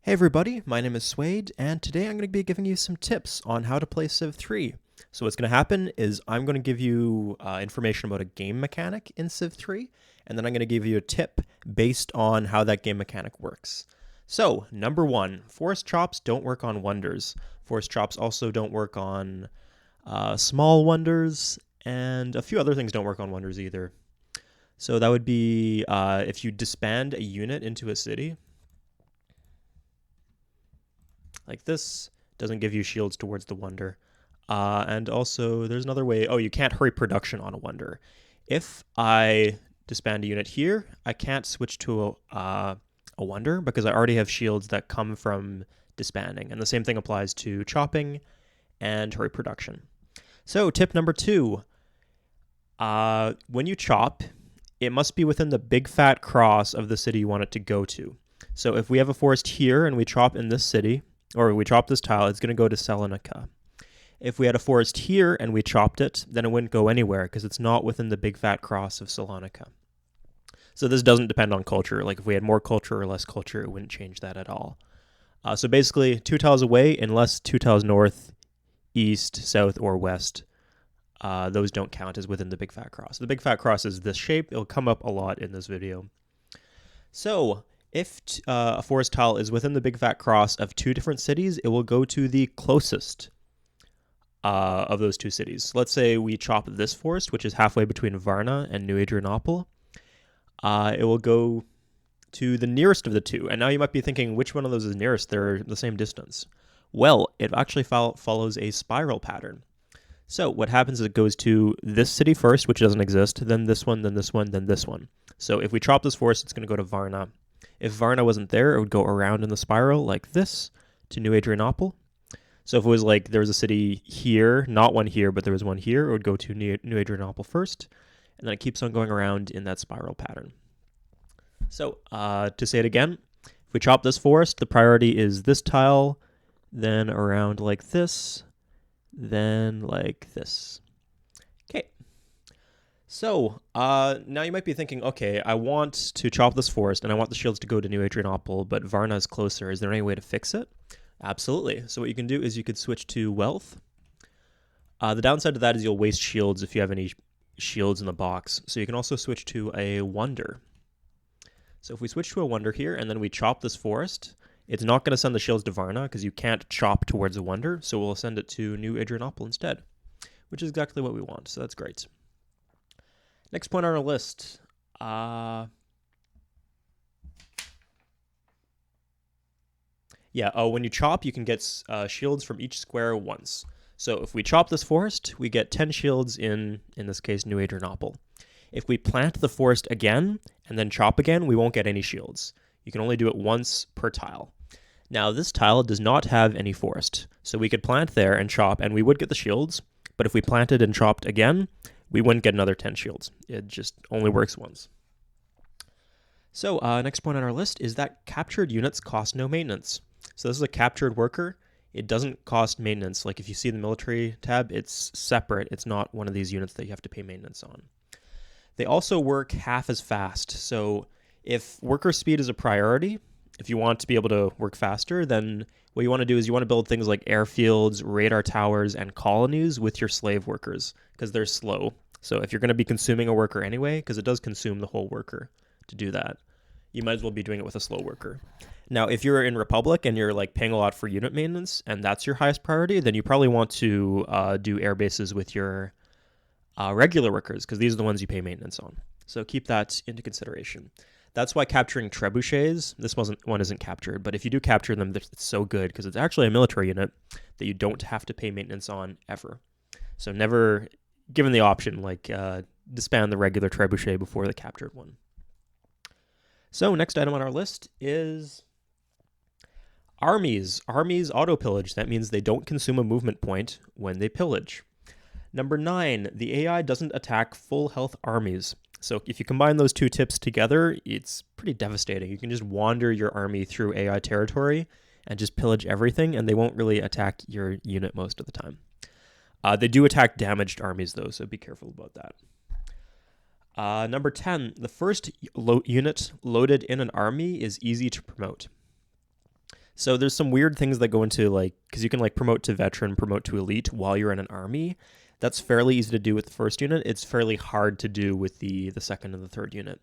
Hey everybody, my name is Suede, and today I'm going to be giving you some tips on how to play Civ 3. So what's going to happen is I'm going to give you information about a game mechanic in Civ 3, and then I'm going to give you a tip based on how that game mechanic works. So, number one, forest chops don't work on wonders. Forest chops also don't work on small wonders, and a few other things don't work on wonders either. So that would be if you disband a unit into a city, like this, doesn't give you shields towards the wonder. And also, there's another way. Oh, you can't hurry production on a wonder. If I disband a unit here, I can't switch to a wonder because I already have shields that come from disbanding. And the same thing applies to chopping and hurry production. So, tip number two. When you chop, it must be within the big fat cross of the city you want it to go to. So if we have a forest here and we chop in this city, or we chop this tile, it's going to go to Salonika. If we had a forest here and we chopped it, then it wouldn't go anywhere because it's not within the big fat cross of Salonika. So this doesn't depend on culture. Like if we had more culture or less culture, it wouldn't change that at all. So basically, 2 tiles away, unless 2 tiles north, east, south, or west, those don't count as within the big fat cross. The big fat cross is this shape. It'll come up a lot in this video. So if a forest tile is within the big fat cross of two different cities, it will go to the closest of those two cities. Let's say we chop this forest, which is halfway between Varna and New Adrianople. It will go to the nearest of the two. And now you might be thinking, which one of those is nearest? They're the same distance. Well, it actually follows a spiral pattern. So what happens is it goes to this city first, which doesn't exist, then this one, then this one, then this one. So if we chop this forest, it's going to go to Varna. If Varna wasn't there, it would go around in the spiral like this to New Adrianople. So if it was like there was a city here, not one here, but there was one here, it would go to New Adrianople first, and then it keeps on going around in that spiral pattern. So to say it again, if we chop this forest, the priority is this tile, then around like this, then like this. Okay. So now you might be thinking, okay, I want to chop this forest and I want the shields to go to New Adrianople, but Varna is closer. Is there any way to fix it? Absolutely. So what you can do is you could switch to wealth. The downside to that is you'll waste shields if you have any shields in the box. So you can also switch to a wonder. So if we switch to a wonder here and then we chop this forest, it's not going to send the shields to Varna because you can't chop towards a wonder, so we'll send it to New Adrianople instead, which is exactly what we want, so that's great. Next point on our list. When you chop, you can get shields from each square once. So if we chop this forest, we get 10 shields in this case, New Adrianople. If we plant the forest again and then chop again, we won't get any shields. You can only do it once per tile. Now, this tile does not have any forest, so we could plant there and chop, and we would get the shields, but if we planted and chopped again, we wouldn't get another 10 shields. It just only works once. So, next point on our list is that captured units cost no maintenance. So this is a captured worker. It doesn't cost maintenance. Like if you see the military tab, it's separate. It's not one of these units that you have to pay maintenance on. They also work half as fast, so if worker speed is a priority, if you want to be able to work faster, then what you want to do is you want to build things like airfields, radar towers, and colonies with your slave workers because they're slow. So if you're going to be consuming a worker anyway, because it does consume the whole worker to do that, you might as well be doing it with a slow worker. Now, if you're in Republic and you're like paying a lot for unit maintenance and that's your highest priority, then you probably want to do air bases with your regular workers because these are the ones you pay maintenance on. So keep that into consideration. That's why capturing trebuchets, this one isn't captured, but if you do capture them, it's so good because it's actually a military unit that you don't have to pay maintenance on ever. So never, given the option, like disband the regular trebuchet before the captured one. So next item on our list is armies. Armies auto-pillage. That means they don't consume a movement point when they pillage. Number 9, the AI doesn't attack full health armies. So if you combine those two tips together, it's pretty devastating. You can just wander your army through AI territory and just pillage everything, and they won't really attack your unit most of the time. They do attack damaged armies, though, so be careful about that. Number 10, the first unit loaded in an army is easy to promote. So there's some weird things that go into like, because you can like promote to veteran, promote to elite while you're in an army. That's fairly easy to do with the first unit. It's fairly hard to do with the second and the third unit.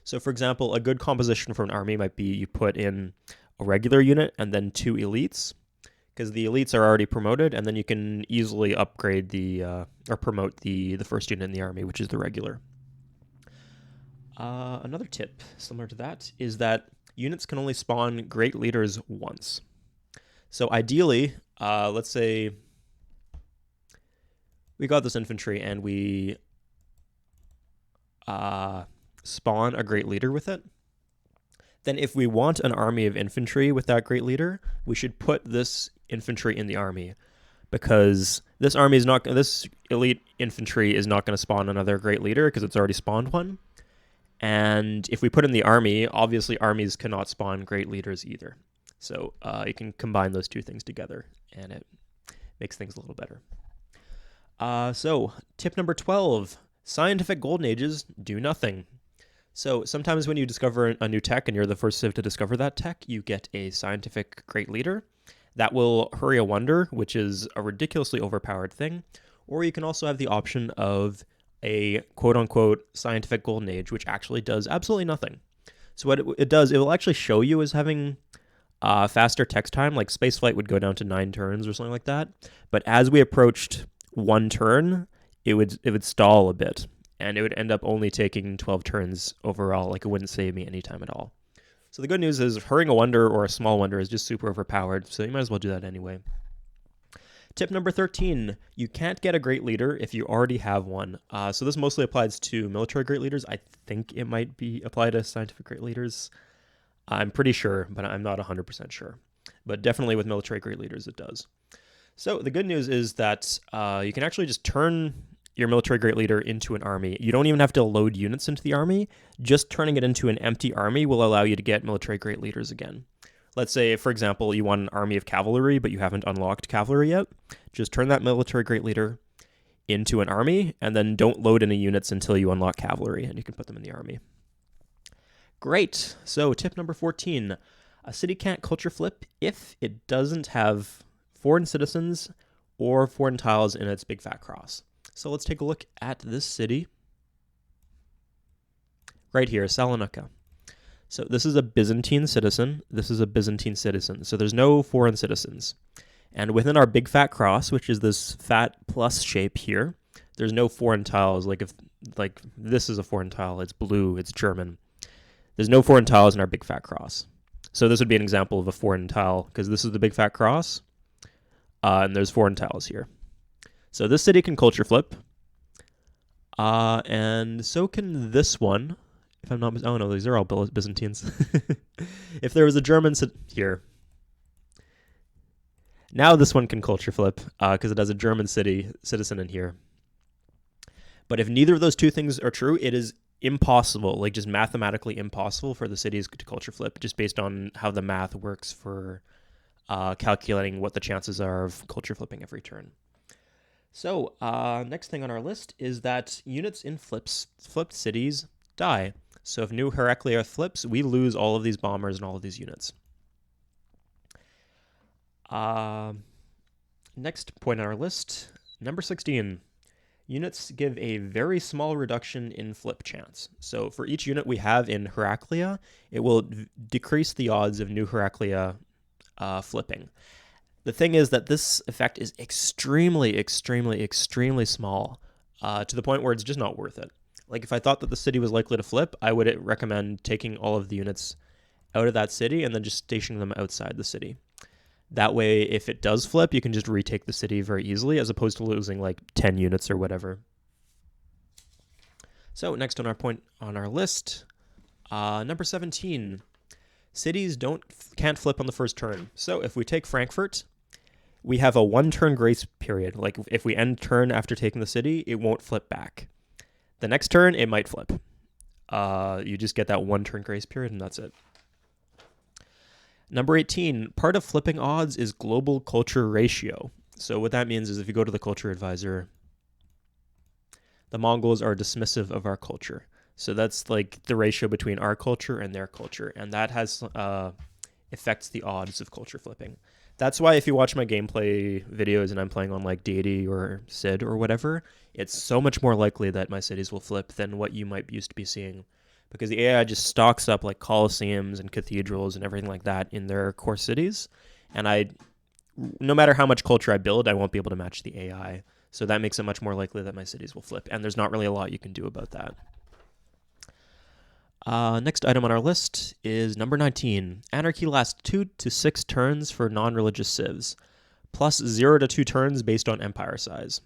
So for example, a good composition for an army might be you put in a regular unit and then 2 elites, because the elites are already promoted, and then you can easily upgrade the or promote the first unit in the army, which is the regular. Another tip similar to that is that units can only spawn great leaders once. So ideally, let's say we got this infantry and we spawn a great leader with it. Then if we want an army of infantry with that great leader, we should put this infantry in the army, because this elite infantry is not going to spawn another great leader because it's already spawned one. And if we put in the army, obviously armies cannot spawn great leaders either. So you can combine those two things together, and it makes things a little better. So tip number 12, scientific golden ages do nothing. So sometimes when you discover a new tech and you're the first civ to discover that tech, you get a scientific great leader. That will hurry a wonder, which is a ridiculously overpowered thing. Or you can also have the option of a quote-unquote scientific golden age, which actually does absolutely nothing. So what it does, it will actually show you as having faster text time, like spaceflight would go down to 9 turns or something like that. But as we approached 1 turn, it would stall a bit, and it would end up only taking 12 turns overall. Like, it wouldn't save me any time at all. So the good news is hurrying a wonder or a small wonder is just super overpowered, so you might as well do that anyway. Tip number 13, you can't get a great leader if you already have one. So this mostly applies to military great leaders. I think it might be applied to scientific great leaders. I'm pretty sure, but I'm not 100% sure. But definitely with military great leaders, it does. So the good news is that you can actually just turn your military great leader into an army. You don't even have to load units into the army. Just turning it into an empty army will allow you to get military great leaders again. Let's say, for example, you want an army of cavalry, but you haven't unlocked cavalry yet. Just turn that military great leader into an army, and then don't load any units until you unlock cavalry, and you can put them in the army. Great. So tip number 14, a city can't culture flip if it doesn't have foreign citizens or foreign tiles in its big fat cross. So let's take a look at this city right here, Salonika. So this is a Byzantine citizen. This is a Byzantine citizen. So there's no foreign citizens. And within our big fat cross, which is this fat plus shape here, there's no foreign tiles. Like this is a foreign tile, it's blue, it's German. There's no foreign tiles in our big fat cross. So this would be an example of a foreign tile, because this is the big fat cross, and there's foreign tiles here. So this city can culture flip, and so can this one. If I'm not, oh no, these are all Byzantines. If there was a German here, now this one can culture flip because it has a German citizen in here. But if neither of those two things are true, it is impossible, like just mathematically impossible for the cities to culture flip, just based on how the math works for calculating what the chances are of culture flipping every turn. So next thing on our list is that units in flipped cities die. So if New Heraclea flips, we lose all of these bombers and all of these units. Next point on our list, number 16. Units give a very small reduction in flip chance. So for each unit we have in Heraclea, it will decrease the odds of New Heraclea flipping. The thing is that this effect is extremely, extremely, extremely small, to the point where it's just not worth it. Like, if I thought that the city was likely to flip, I would recommend taking all of the units out of that city and then just stationing them outside the city. That way, if it does flip, you can just retake the city very easily, as opposed to losing like 10 units or whatever. So next on our list, number 17, cities can't flip on the first turn. So if we take Frankfurt, we have a 1-turn grace period. Like, if we end turn after taking the city, it won't flip back. The next turn, it might flip. You just get that 1-turn grace period, and that's it. Number 18, part of flipping odds is global culture ratio. So what that means is if you go to the culture advisor, the Mongols are dismissive of our culture. So that's like the ratio between our culture and their culture. And that has affects the odds of culture flipping. That's why if you watch my gameplay videos and I'm playing on like Deity or Cid or whatever, it's so much more likely that my cities will flip than what you might used to be seeing. Because the AI just stocks up like colosseums and cathedrals and everything like that in their core cities. And no matter how much culture I build, I won't be able to match the AI. So that makes it much more likely that my cities will flip. And there's not really a lot you can do about that. Next item on our list is number 19. Anarchy lasts 2 to 6 turns for non-religious civs, plus 0 to 2 turns based on empire size.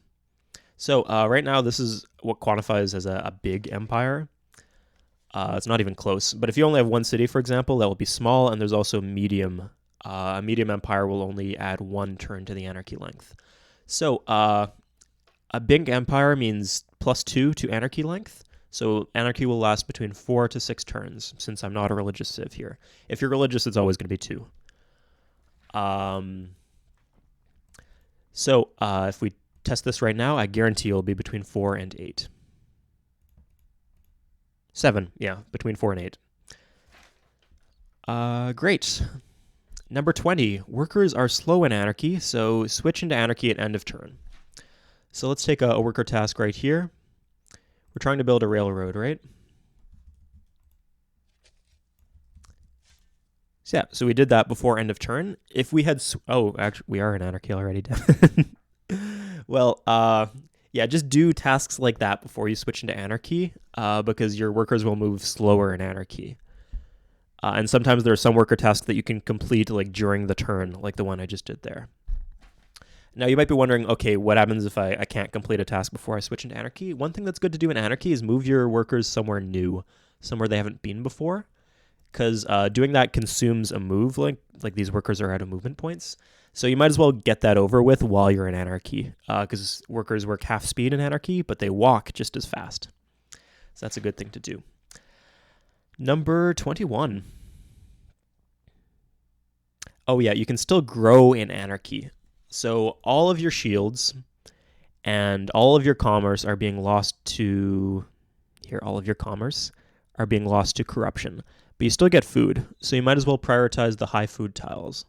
So right now, this is what quantifies as a big empire. It's not even close. But if you only have one city, for example, that will be small, and there's also medium. A medium empire will only add 1 turn to the anarchy length. So a big empire means plus 2 to anarchy length. So anarchy will last between 4 to 6 turns, since I'm not a religious civ here. If you're religious, it's always going to be 2. So if we test this right now, I guarantee it'll be between 4 and 8. 7, yeah, between 4 and 8. Great. Number 20, workers are slow in anarchy, so switch into anarchy at end of turn. So let's take a worker task right here. We're trying to build a railroad, right? So yeah, so we did that before end of turn. If we had, actually, we are in anarchy already. Well, yeah, just do tasks like that before you switch into anarchy, because your workers will move slower in anarchy. And sometimes there are some worker tasks that you can complete like during the turn, like the one I just did there. Now, you might be wondering, okay, what happens if I can't complete a task before I switch into anarchy? One thing that's good to do in anarchy is move your workers somewhere new, somewhere they haven't been before, because doing that consumes a move, like these workers are out of movement points. So you might as well get that over with while you're in anarchy, because workers work half speed in anarchy, but they walk just as fast. So that's a good thing to do. Number 21. Oh yeah, you can still grow in anarchy. So all of your shields and all of your commerce are being lost to... Here, all of your commerce are being lost to corruption. But you still get food, so you might as well prioritize the high food tiles.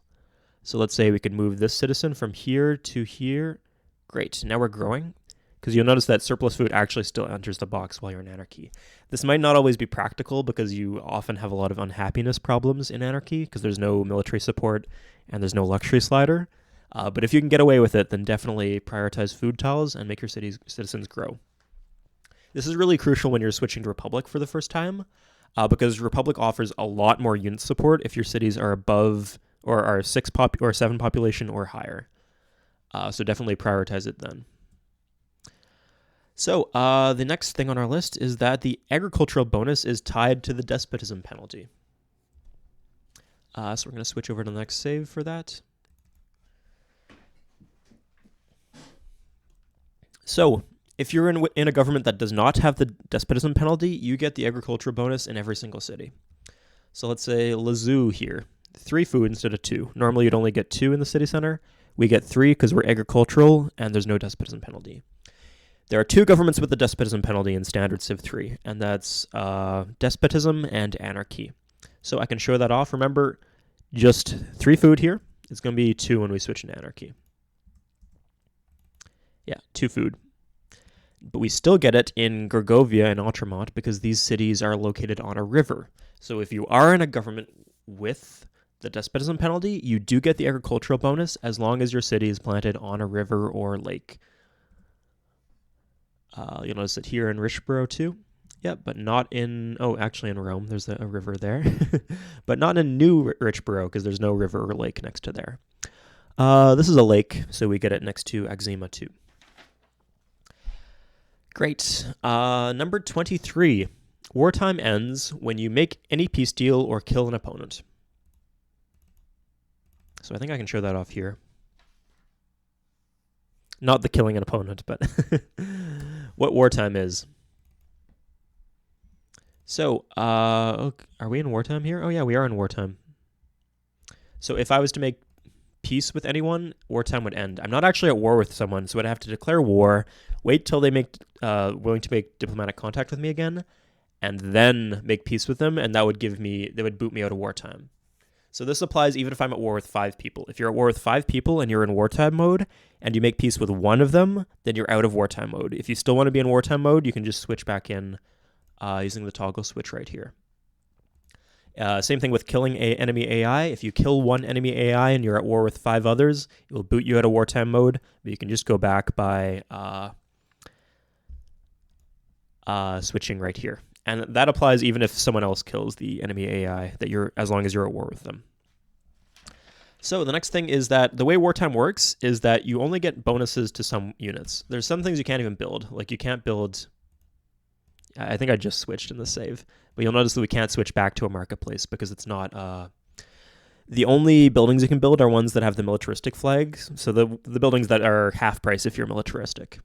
So let's say we could move this citizen from here to here. Great, now we're growing. Because you'll notice that surplus food actually still enters the box while you're in anarchy. This might not always be practical because you often have a lot of unhappiness problems in anarchy because there's no military support and there's no luxury slider. But if you can get away with it, then definitely prioritize food tiles and make your citizens grow. This is really crucial when you're switching to Republic for the first time, because Republic offers a lot more unit support if your cities are above or are 6 or 7 population or higher. So definitely prioritize it then. So the next thing on our list is that the agricultural bonus is tied to the despotism penalty. So we're going to switch over to the next save for that. So if you're in a government that does not have the despotism penalty, you get the agricultural bonus in every single city. So let's say Lazoo here, 3 food instead of 2. Normally you'd only get 2 in the city center. We get 3 because we're agricultural and there's no despotism penalty. There are 2 governments with the despotism penalty in standard Civ 3, and that's despotism and anarchy. So I can show that off. Remember, just 3 food here. It's going to be 2 when we switch into anarchy. Yeah, 2 food. But we still get it in Gergovia and Ultramont because these cities are located on a river. So if you are in a government with the despotism penalty, you do get the agricultural bonus as long as your city is planted on a river or lake. You'll notice it here in Richborough too. Yep, but not in... Oh, actually in Rome, there's a river there. But not in New Richborough because there's no river or lake next to there. This is a lake, so we get it next to Axima too. Great. Number 23. Wartime ends when you make any peace deal or kill an opponent. So I think I can show that off here. Not the killing an opponent, but what wartime is. So, are we in wartime here? Oh yeah, we are in wartime. So if I was to make peace with anyone, wartime would end. I'm not actually at war with someone, so I'd have to declare war, wait till they make willing to make diplomatic contact with me again, and then make peace with them, and that would boot me out of wartime. So this applies even if I'm at war with 5 people. If you're at war with 5 people and you're in wartime mode and you make peace with one of them, then you're out of wartime mode. If you still want to be in wartime mode, you can just switch back in using the toggle switch right here. Same thing with killing enemy AI. If you kill one enemy AI and you're at war with 5 others, it will boot you out of wartime mode, but you can just go back by switching right here. And that applies even if someone else kills the enemy AI, as long as you're at war with them. So the next thing is that the way wartime works is that you only get bonuses to some units. There's some things you can't even build. Like you can't build... I think I just switched in the save. But you'll notice that we can't switch back to a marketplace because it's not... the only buildings you can build are ones that have the militaristic flags. So the buildings that are half price if you're militaristic.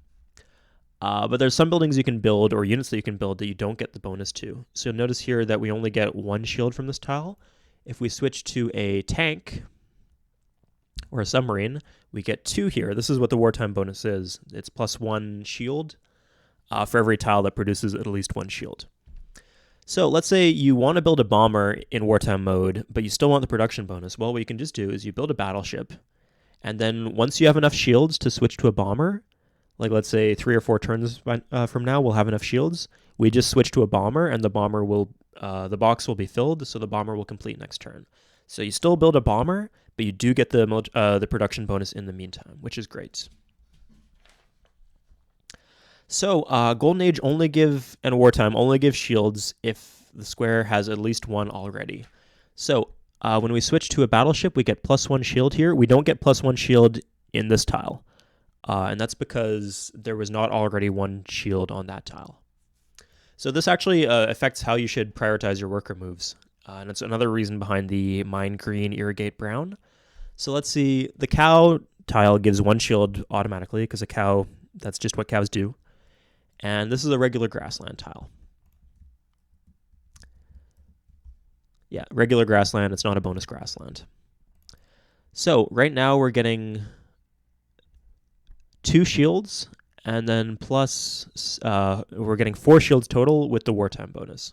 But there's some buildings you can build or units that you can build that you don't get the bonus to. So you'll notice here that we only get 1 shield from this tile. If we switch to a tank or a submarine, we get 2 here. This is what the wartime bonus is. It's +1 shield for every tile that produces at least 1 shield. So let's say you want to build a bomber in wartime mode, but you still want the production bonus. Well, what you can just do is you build a battleship, and then once you have enough shields to switch to a bomber, like let's say 3 or 4 turns from now, we'll have enough shields. We just switch to a bomber, and the bomber will, the box will be filled, so the bomber will complete next turn. So you still build a bomber, but you do get the production bonus in the meantime, which is great. So Golden Age and Wartime only give shields if the square has at least 1 already. So when we switch to a battleship, we get +1 shield here. We don't get +1 shield in this tile. And that's because there was not already 1 shield on that tile. So this actually affects how you should prioritize your worker moves. And it's another reason behind the mine green, irrigate brown. So let's see, the cow tile gives 1 shield automatically because a cow, that's just what cows do. And this is a regular grassland tile. Yeah, regular grassland, it's not a bonus grassland. So right now we're getting 2 shields, and then plus we're getting 4 shields total with the wartime bonus.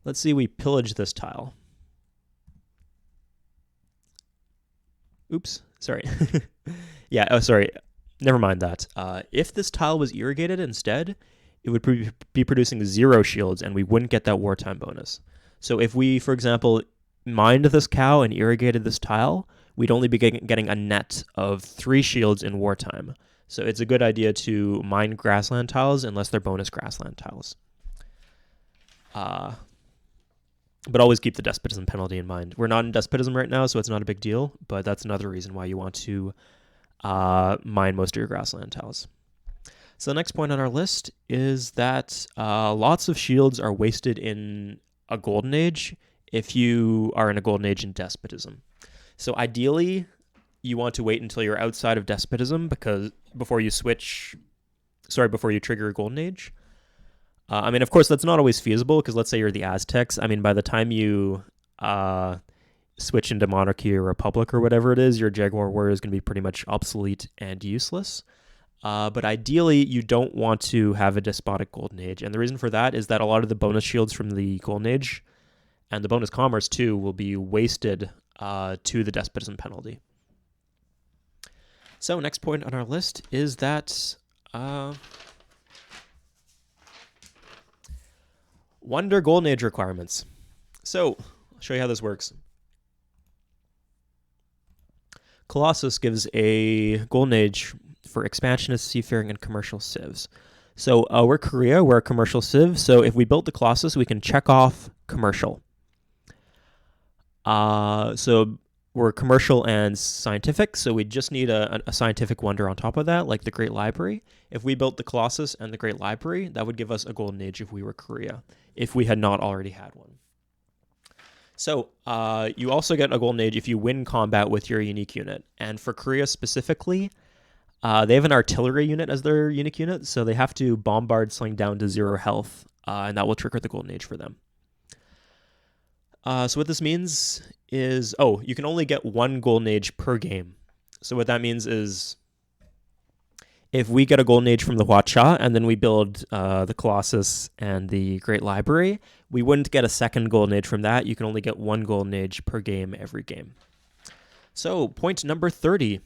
Let's see, we pillage this tile. Oops, sorry. Yeah, oh, sorry. Never mind that. If this tile was irrigated instead, it would be producing 0 shields, and we wouldn't get that wartime bonus. So if we, for example, mined this cow and irrigated this tile, we'd only be getting a net of 3 shields in wartime. So it's a good idea to mine grassland tiles unless they're bonus grassland tiles. But always keep the despotism penalty in mind. We're not in despotism right now, so it's not a big deal, but that's another reason why you want to mine most of your grassland tiles. So the next point on our list is that lots of shields are wasted in a golden age if you are in a golden age in despotism. So ideally, you want to wait until you're outside of despotism before you trigger a golden age. I mean, of course, that's not always feasible because let's say you're the Aztecs. I mean, by the time you switch into monarchy or republic or whatever it is, your Jaguar warrior is going to be pretty much obsolete and useless. But ideally, you don't want to have a despotic golden age. And the reason for that is that a lot of the bonus shields from the golden age and the bonus commerce too will be wasted to the despotism penalty. So next point on our list is that Wonder Golden Age requirements. So I'll show you how this works. Colossus gives a Golden Age for expansionist, seafaring, and commercial civs. So we're Korea, we're a commercial civ, so if we built the Colossus, we can check off commercial. So we're commercial and scientific, so we just need a scientific wonder on top of that, like the Great Library. If we built the Colossus and the Great Library, that would give us a Golden Age if we were Korea, if we had not already had one. So you also get a Golden Age if you win combat with your unique unit. And for Korea specifically, they have an artillery unit as their unique unit, so they have to bombard something down to 0 health, and that will trigger the Golden Age for them. So what this means is, you can only get 1 Golden Age per game. So what that means is, if we get a golden age from the Huacha and then we build the Colossus and the Great Library, we wouldn't get a second golden age from that. You can only get one golden age per game every game. So point number 30.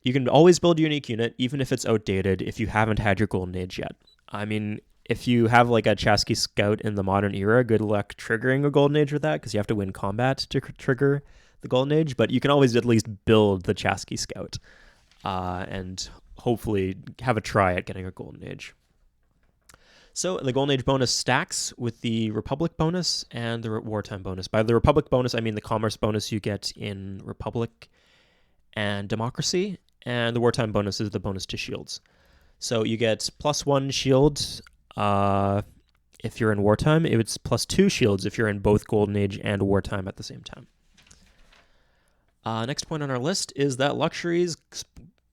You can always build a unique unit, even if it's outdated, if you haven't had your golden age yet. I mean, if you have like a Chasqui Scout in the modern era, good luck triggering a golden age with that, because you have to win combat to trigger the golden age, but you can always at least build the Chasqui Scout and hopefully have a try at getting a golden age. So the golden age bonus stacks with the Republic bonus and the Wartime bonus. By the Republic bonus, I mean the commerce bonus you get in Republic and Democracy, and the Wartime bonus is the bonus to shields. So you get +1 shield if you're in Wartime. It's +2 shields if you're in both Golden Age and Wartime at the same time. Next point on our list is that luxuries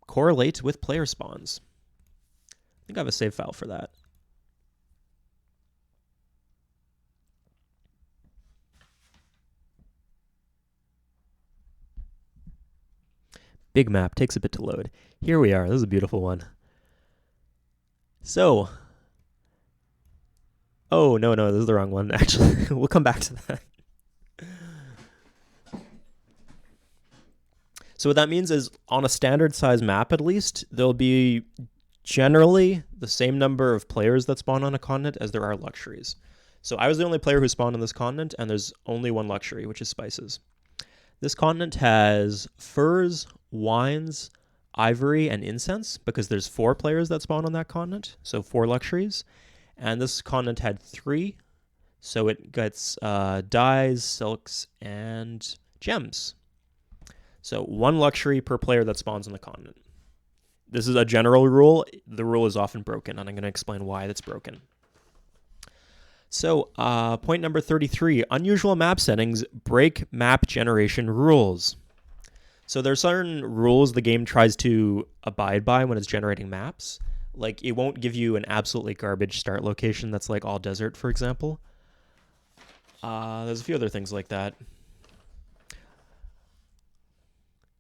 correlate with player spawns. I think I have a save file for that. Big map, takes a bit to load. Here we are, this is a beautiful one. So, oh, no, this is the wrong one, actually. We'll come back to that. So what that means is, on a standard size map at least, there'll be generally the same number of players that spawn on a continent as there are luxuries. So I was the only player who spawned on this continent, and there's only one luxury, which is spices. This continent has furs, wines, ivory, and incense, because there's 4 players that spawn on that continent, so 4 luxuries. And this continent had 3, so it gets dyes, silks, and gems. So 1 luxury per player that spawns on the continent. This is a general rule. The rule is often broken, and I'm going to explain why that's broken. So point number 33, unusual map settings break map generation rules. So there's certain rules the game tries to abide by when it's generating maps. Like, it won't give you an absolutely garbage start location that's like all desert, for example. There's a few other things like that.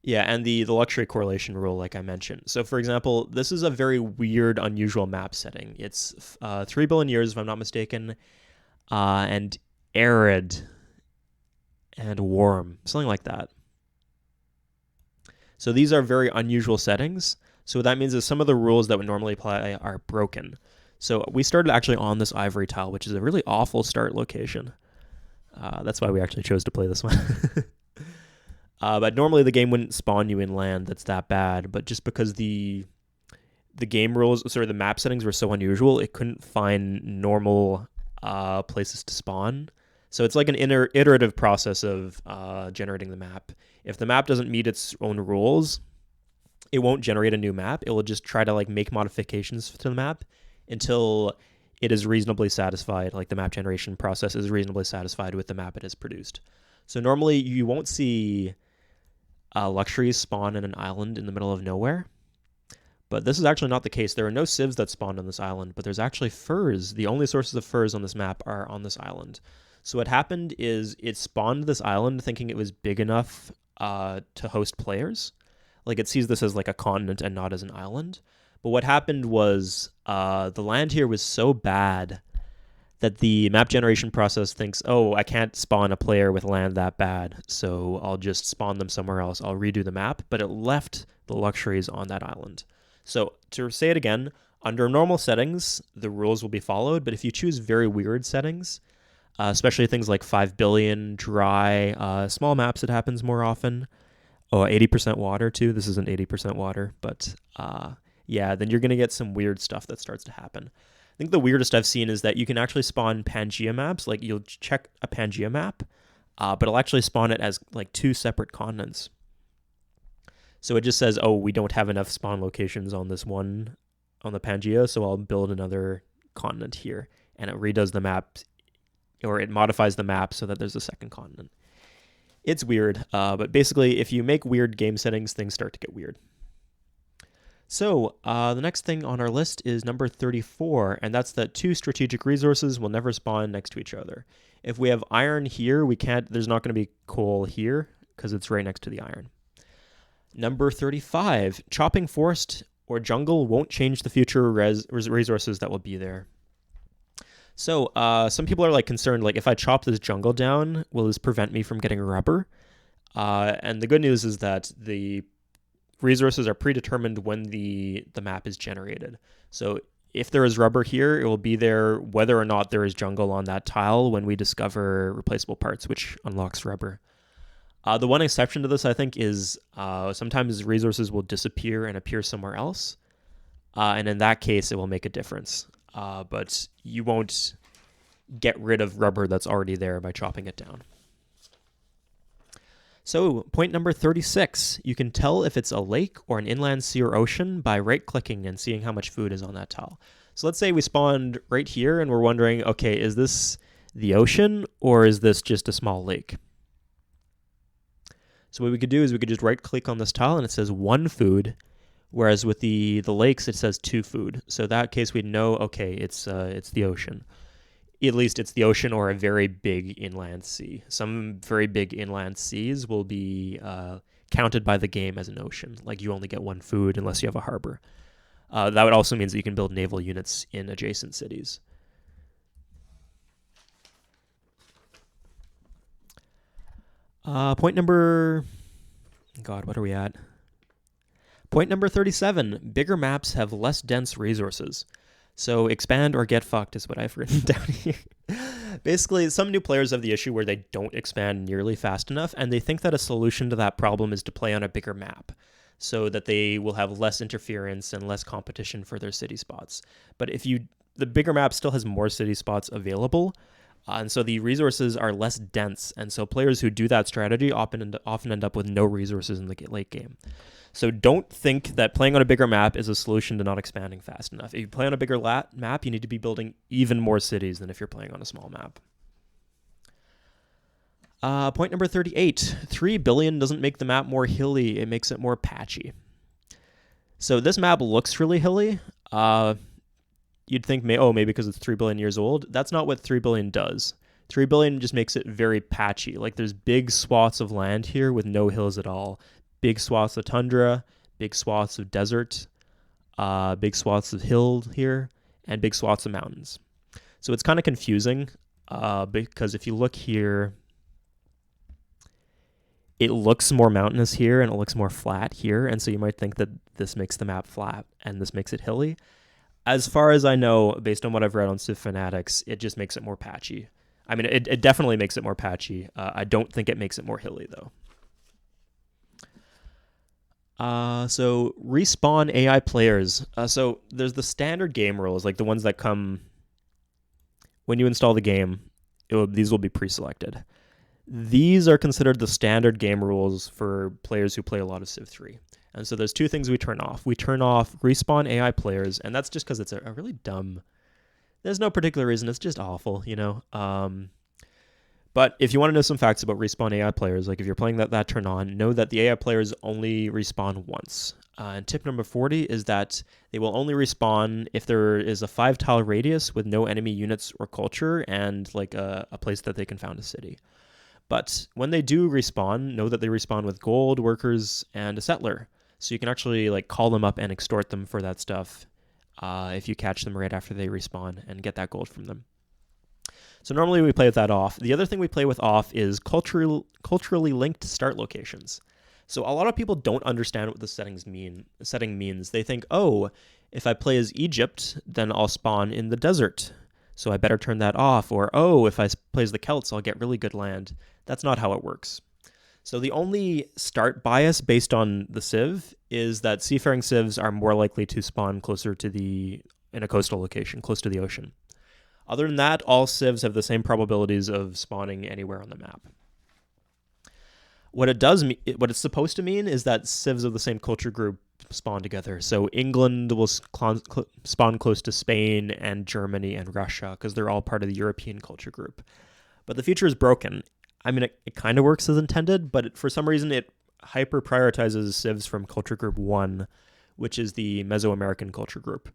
Yeah, and the luxury correlation rule, like I mentioned. So, for example, this is a very weird, unusual map setting. It's 3 billion years, if I'm not mistaken, and arid and warm, something like that. So these are very unusual settings. So what that means is some of the rules that would normally apply are broken. So we started actually on this ivory tile, which is a really awful start location. That's why we actually chose to play this one. But normally the game wouldn't spawn you in land that's that bad, but just because the game rules, the map settings were so unusual, it couldn't find normal places to spawn. So it's like an iterative process of generating the map. If the map doesn't meet its own rules, it won't generate a new map. It will just try to like make modifications to the map until it is reasonably satisfied, like the map generation process is reasonably satisfied with the map it has produced. So normally you won't see luxuries spawn in an island in the middle of nowhere. But this is actually not the case. There are no civs that spawned on this island, but there's actually furs. The only sources of furs on this map are on this island. So what happened is it spawned this island thinking it was big enough to host players. Like, it sees this as like a continent and not as an island. But what happened was the land here was so bad that the map generation process thinks, oh, I can't spawn a player with land that bad, so I'll just spawn them somewhere else. I'll redo the map, but it left the luxuries on that island. So to say it again, under normal settings, the rules will be followed, but if you choose very weird settings, especially things like 5 billion, dry, small maps, it happens more often. Oh, 80% water too. This isn't 80% water, but yeah, then you're going to get some weird stuff that starts to happen. I think the weirdest I've seen is that you can actually spawn Pangea maps. Like, you'll check a Pangea map, but it'll actually spawn it as like 2 separate continents. So it just says, oh, we don't have enough spawn locations on this one, on the Pangea, so I'll build another continent here. And it redoes the map, or it modifies the map so that there's a second continent. It's weird, but basically, if you make weird game settings, things start to get weird. So the next thing on our list is number 34, and that's that 2 strategic resources will never spawn next to each other. If we have iron here, there's not going to be coal here because it's right next to the iron. Number 35, chopping forest or jungle won't change the future resources that will be there. So some people are like concerned, like if I chop this jungle down, will this prevent me from getting rubber? And the good news is that the resources are predetermined when the map is generated. So if there is rubber here, it will be there whether or not there is jungle on that tile when we discover replaceable parts, which unlocks rubber. The one exception to this, I think, is sometimes resources will disappear and appear somewhere else. And in that case, it will make a difference. But you won't get rid of rubber that's already there by chopping it down. So point number 36, you can tell if it's a lake or an inland sea or ocean by right-clicking and seeing how much food is on that tile. So let's say we spawned right here and we're wondering, okay, is this the ocean or is this just a small lake? So what we could do is we could just right-click on this tile and it says 1 food, whereas with the lakes it says 2 food. So in that case we'd know, okay, it's the ocean. At least it's the ocean or a very big inland sea. Some very big inland seas will be counted by the game as an ocean. Like you only get 1 food unless you have a harbor. That would also mean that you can build naval units in adjacent cities. Point number 37, bigger maps have less dense resources. So expand or get fucked is what I've written down here. Basically, some new players have the issue where they don't expand nearly fast enough, and they think that a solution to that problem is to play on a bigger map, so that they will have less interference and less competition for their city spots. But the bigger map still has more city spots available, and so the resources are less dense, and so players who do that strategy often end up with no resources in the late game. So don't think that playing on a bigger map is a solution to not expanding fast enough. If you play on a bigger map, you need to be building even more cities than if you're playing on a small map. Point number 38, 3 billion doesn't make the map more hilly, it makes it more patchy. So this map looks really hilly. You'd think, maybe because it's 3 billion years old. That's not what 3 billion does. 3 billion just makes it very patchy. Like there's big swaths of land here with no hills at all. Big swaths of tundra, big swaths of desert, big swaths of hill here, and big swaths of mountains. So it's kind of confusing because if you look here, it looks more mountainous here and it looks more flat here, and so you might think that this makes the map flat and this makes it hilly. As far as I know, based on what I've read on Civ Fanatics, it just makes it more patchy. I mean, it definitely makes it more patchy. I don't think it makes it more hilly, though. So respawn AI players. So there's the standard game rules, like the ones that come when you install the game. These will be pre-selected. These are considered the standard game rules for players who play a lot of Civ 3. And so there's 2 things we turn off. We turn off respawn AI players, and that's just because it's a really dumb. There's no particular reason. It's just awful, you know. But if you want to know some facts about respawn AI players, like if you're playing that turn on, know that the AI players only respawn once. And tip number 40 is that they will only respawn if there is a 5-tile radius with no enemy units or culture and like a place that they can found a city. But when they do respawn, know that they respawn with gold, workers, and a settler. So you can actually like call them up and extort them for that stuff if you catch them right after they respawn and get that gold from them. So normally we play with that off. The other thing we play with off is culturally linked start locations. So a lot of people don't understand what the setting means. They think, oh, if I play as Egypt, then I'll spawn in the desert. So I better turn that off. Or, oh, if I play as the Celts, I'll get really good land. That's not how it works. So the only start bias based on the Civ is that seafaring Civs are more likely to spawn closer to in a coastal location, close to the ocean. Other than that, all Civs have the same probabilities of spawning anywhere on the map. What it's supposed to mean is that Civs of the same culture group spawn together. So England will spawn close to Spain and Germany and Russia because they're all part of the European culture group. But the feature is broken. I mean, it kind of works as intended, but for some reason it hyper prioritizes Civs from culture group 1, which is the Mesoamerican culture group.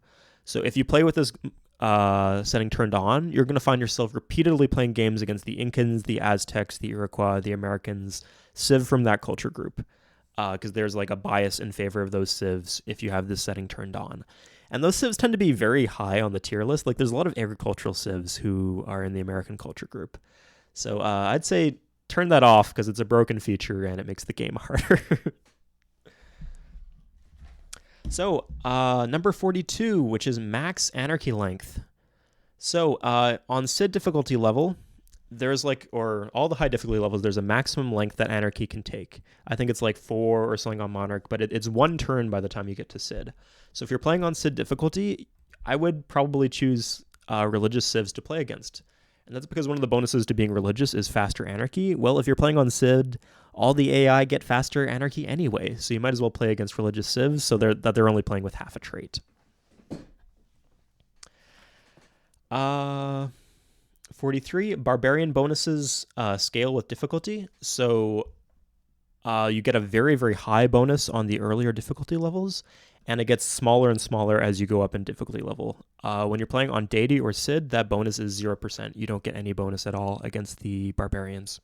So if you play with this setting turned on, you're going to find yourself repeatedly playing games against the Incans, the Aztecs, the Iroquois, the Americans, Civ from that culture group. because there's like a bias in favor of those civs if you have this setting turned on. And those civs tend to be very high on the tier list. Like there's a lot of agricultural civs who are in the American culture group. So I'd say turn that off because it's a broken feature and it makes the game harder. So number 42, which is max anarchy length. So on Cid difficulty level, there's like, or all the high difficulty levels, there's a maximum length that anarchy can take. I think it's like 4 or something on Monarch, but it's 1 turn by the time you get to Cid. So if you're playing on Cid difficulty, I would probably choose religious civs to play against. And that's because one of the bonuses to being religious is faster anarchy. Well, if you're playing on Cid, all the AI get faster anarchy anyway, so you might as well play against religious civs so they're only playing with half a trait. 43, Barbarian bonuses scale with difficulty. So you get a very, very high bonus on the earlier difficulty levels, and it gets smaller and smaller as you go up in difficulty level. When you're playing on Deity or Cid, that bonus is 0%. You don't get any bonus at all against the Barbarians.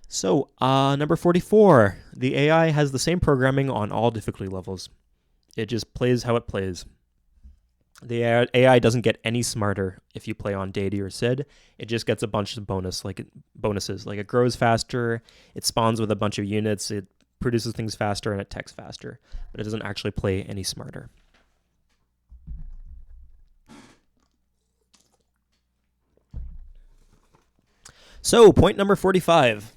So, number 44, the AI has the same programming on all difficulty levels. It just plays how it plays. The AI doesn't get any smarter if you play on Deity or Cid. It just gets a bunch of bonuses. Like it grows faster, it spawns with a bunch of units, it produces things faster, and it techs faster. But it doesn't actually play any smarter. So, point number 45.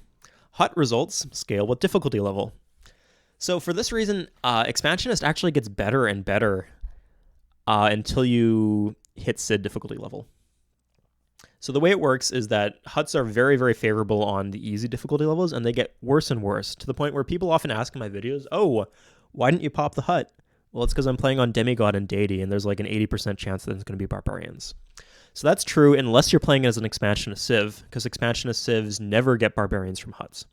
Hut results scale with difficulty level. So for this reason, Expansionist actually gets better and better until you hit Cid difficulty level. So the way it works is that huts are very, very favorable on the easy difficulty levels, and they get worse and worse to the point where people often ask in my videos, oh, why didn't you pop the hut? Well, it's because I'm playing on Demigod and Deity, and there's like an 80% chance that it's going to be Barbarians. So that's true unless you're playing as an Expansionist Civ, because Expansionist Civs never get Barbarians from huts.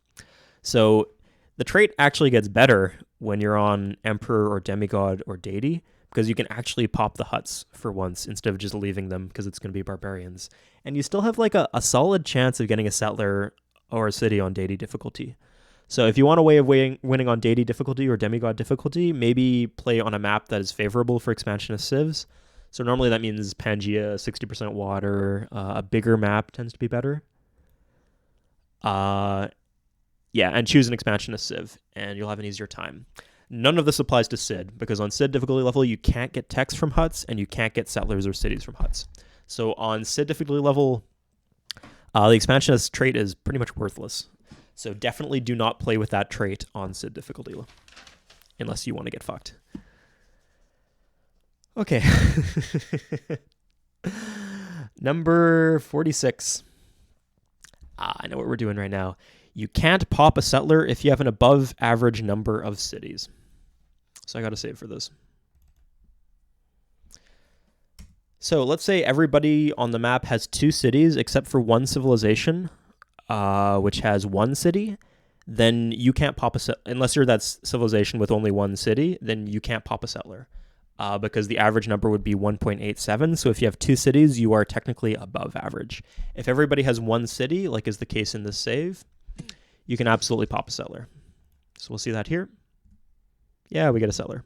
So the trait actually gets better when you're on Emperor or Demigod or Deity, because you can actually pop the huts for once instead of just leaving them because it's going to be Barbarians. And you still have like a solid chance of getting a settler or a city on Deity difficulty. So if you want a way of winning on Deity difficulty or Demigod difficulty, maybe play on a map that is favorable for Expansionist Civs. So normally that means Pangea, 60% water, a bigger map tends to be better. Yeah, and choose an Expansionist Civ, and you'll have an easier time. None of this applies to Cid, because on Cid difficulty level, you can't get techs from huts, and you can't get settlers or cities from huts. So on Cid difficulty level, the Expansionist trait is pretty much worthless. So definitely do not play with that trait on Cid difficulty, unless you want to get fucked. Okay. Number 46. I know what we're doing right now. You can't pop a settler if you have an above average number of cities. So I got to save for this. So let's say everybody on the map has 2 cities except for one civilization, which has 1 city. Then you can't pop unless you're that civilization with only 1 city, then you can't pop a settler. Because the average number would be 1.87. So if you have 2 cities, you are technically above average. If everybody has 1 city, like is the case in this save, you can absolutely pop a settler. So we'll see that here. Yeah, we get a settler.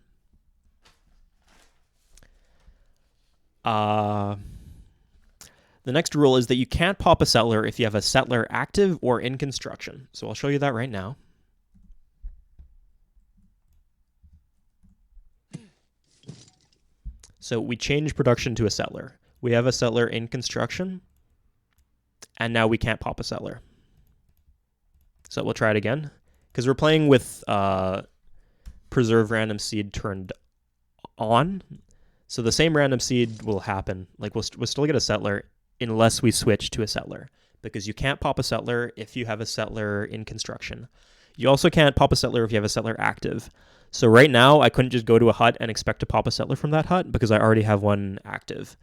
The next rule is that you can't pop a settler if you have a settler active or in construction. So I'll show you that right now. So we change production to a settler. We have a settler in construction, and now we can't pop a settler. So we'll try it again, because we're playing with preserve random seed turned on. So the same random seed will happen. Like we'll still get a settler unless we switch to a settler, because you can't pop a settler if you have a settler in construction. You also can't pop a settler if you have a settler active. So right now, I couldn't just go to a hut and expect to pop a settler from that hut because I already have one active.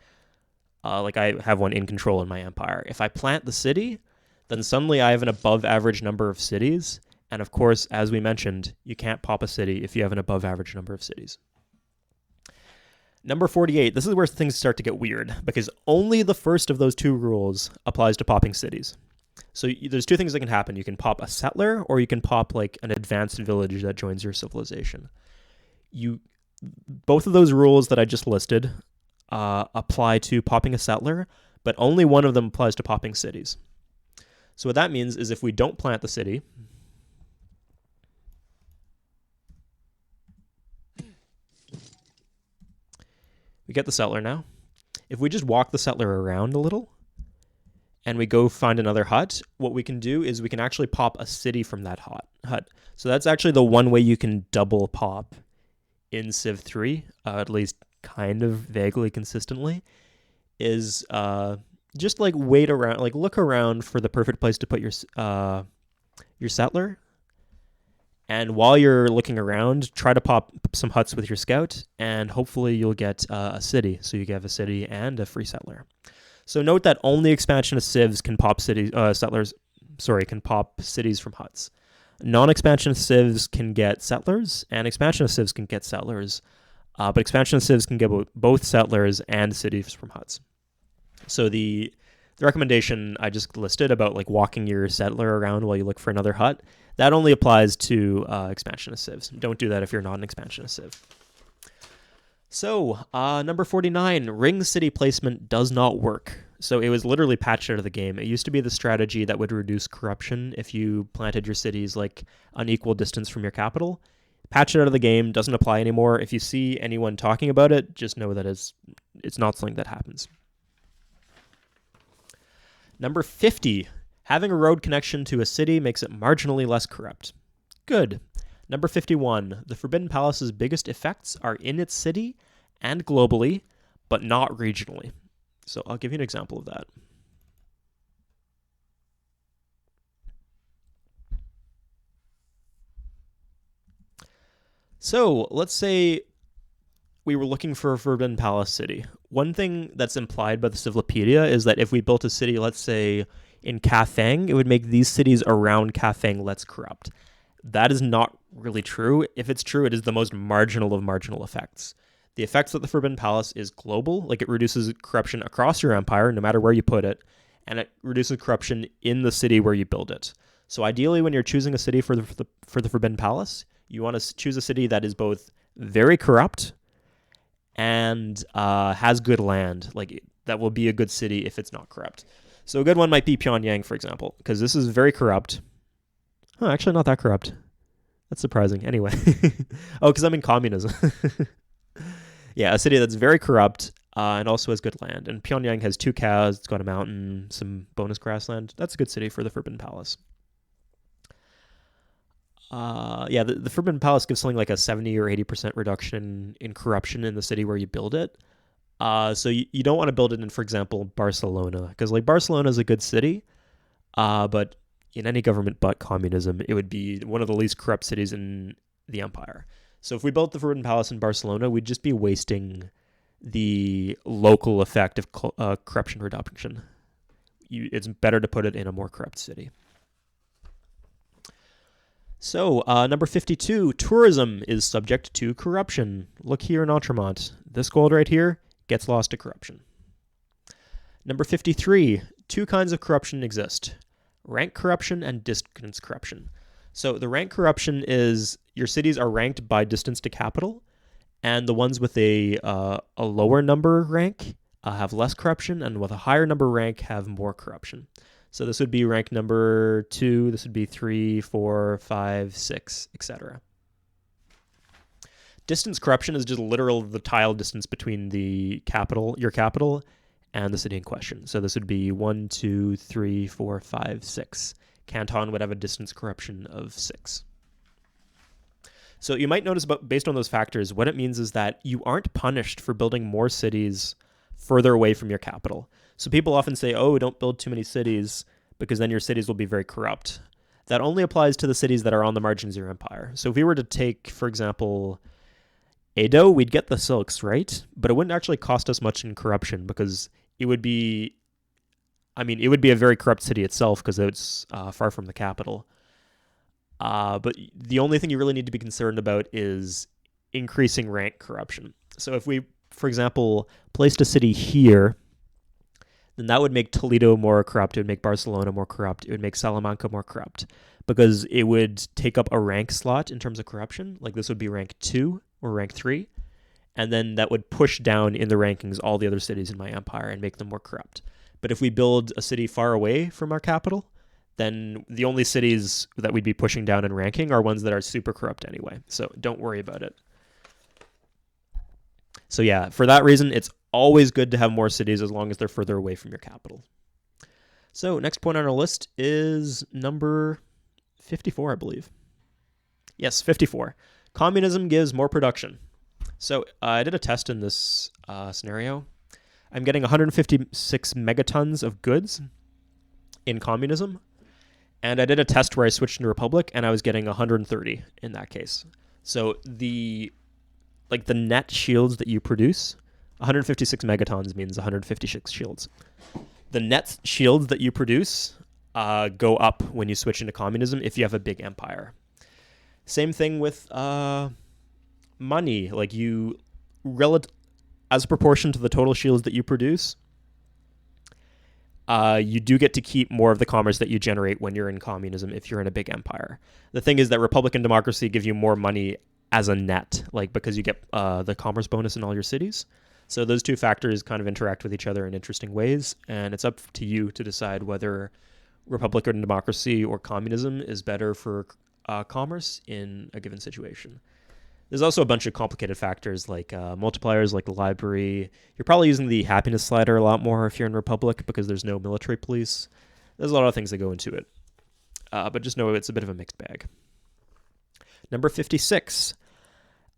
Like I have one in control in my empire. If I plant the city, then suddenly I have an above average number of cities. And of course, as we mentioned, you can't pop a city if you have an above average number of cities. Number 48, this is where things start to get weird because only the first of those 2 rules applies to popping cities. So there's two things that can happen. You can pop a settler, or you can pop like an advanced village that joins your civilization. Both of those rules that I just listed apply to popping a settler, but only one of them applies to popping cities. So what that means is if we don't plant the city, we get the settler now. If we just walk the settler around a little and we go find another hut, what we can do is we can actually pop a city from that hut. So that's actually the one way you can double pop in Civ 3, at least kind of vaguely consistently, is just like wait around, like look around for the perfect place to put your settler. And while you're looking around, try to pop some huts with your scout, and hopefully you'll get a city. So you can have a city and a free settler. So note that only expansion of civs can pop can pop cities from huts. Non-expansion of civs can get settlers, and expansion of civs can get settlers. But expansion of civs can get both settlers and cities from huts. So the recommendation I just listed about like walking your settler around while you look for another hut, that only applies to expansion of civs. Don't do that if you're not an expansion of civ. So, number 49, ring city placement does not work. So it was literally patched out of the game. It used to be the strategy that would reduce corruption if you planted your cities like an equal distance from your capital. Patched it out of the game, doesn't apply anymore. If you see anyone talking about it, just know that it's not something that happens. Number 50, having a road connection to a city makes it marginally less corrupt. Good. Number 51, the Forbidden Palace's biggest effects are in its city and globally, but not regionally. So I'll give you an example of that. So let's say we were looking for a Forbidden Palace city. One thing that's implied by the Civilopedia is that if we built a city, let's say in Kafang, it would make these cities around Kafang less corrupt. That is not really true. If it's true, it is the most marginal of marginal effects. The effects of the Forbidden Palace is global, like it reduces corruption across your empire, no matter where you put it, and it reduces corruption in the city where you build it. So ideally, when you're choosing a city for the Forbidden Palace, you want to choose a city that is both very corrupt and has good land. Like that will be a good city if it's not corrupt. So a good one might be Pyongyang, for example, because this is very corrupt. Oh, actually not that corrupt. That's surprising. Anyway. Oh, because I'm in communism. Yeah, a city that's very corrupt and also has good land. And Pyongyang has 2 cows, it's got a mountain, some bonus grassland. That's a good city for the Forbidden Palace. The Forbidden Palace gives something like a 70 or 80% reduction in corruption in the city where you build it. So you don't want to build it in, for example, Barcelona, because like Barcelona is a good city, but in any government but communism, it would be one of the least corrupt cities in the empire. So if we built the Forbidden Palace in Barcelona, we'd just be wasting the local effect of corruption reduction. It's better to put it in a more corrupt city. So, number 52, tourism is subject to corruption. Look here in Outremont. This gold right here gets lost to corruption. Number 53, 2 kinds of corruption exist: rank corruption and distance corruption. So the rank corruption is your cities are ranked by distance to capital, and the ones with a lower number rank have less corruption, and with a higher number rank have more corruption. So this would be rank number 2, this would be 3, 4, 5, 6, etc. Distance corruption is just literal the tile distance between your capital, and the city in question. So this would be 1, 2, 3, 4, 5, 6. Canton would have a distance corruption of 6. So you might notice, based on those factors, what it means is that you aren't punished for building more cities further away from your capital. So people often say, oh, don't build too many cities because then your cities will be very corrupt. That only applies to the cities that are on the margins of your empire. So if we were to take, for example, Edo, we'd get the silks, right? But it wouldn't actually cost us much in corruption because it would be a very corrupt city itself because it's far from the capital. But the only thing you really need to be concerned about is increasing rank corruption. So if we, for example, placed a city here, then that would make Toledo more corrupt. It would make Barcelona more corrupt. It would make Salamanca more corrupt because it would take up a rank slot in terms of corruption. Like this would be rank 2 or rank 3. And then that would push down in the rankings all the other cities in my empire and make them more corrupt. But if we build a city far away from our capital, then the only cities that we'd be pushing down in ranking are ones that are super corrupt anyway. So don't worry about it. So yeah, for that reason, it's always good to have more cities as long as they're further away from your capital. So next point on our list is number 54, I believe. Yes, 54. Communism gives more production. So I did a test in this scenario. I'm getting 156 megatons of goods in communism. And I did a test where I switched into Republic, and I was getting 130 in that case. So the net shields that you produce, 156 megatons means 156 shields. The net shields that you produce go up when you switch into communism if you have a big empire. Same thing with money. Like as a proportion to the total shields that you produce, you do get to keep more of the commerce that you generate when you're in communism if you're in a big empire. The thing is that Republican democracy give you more money as a net, like because you get the commerce bonus in all your cities. So those two factors kind of interact with each other in interesting ways, and it's up to you to decide whether Republican democracy or communism is better for commerce in a given situation. There's also a bunch of complicated factors like multipliers, like the library. You're probably using the happiness slider a lot more if you're in Republic because there's no military police. There's a lot of things that go into it. But just know it's a bit of a mixed bag. Number 56.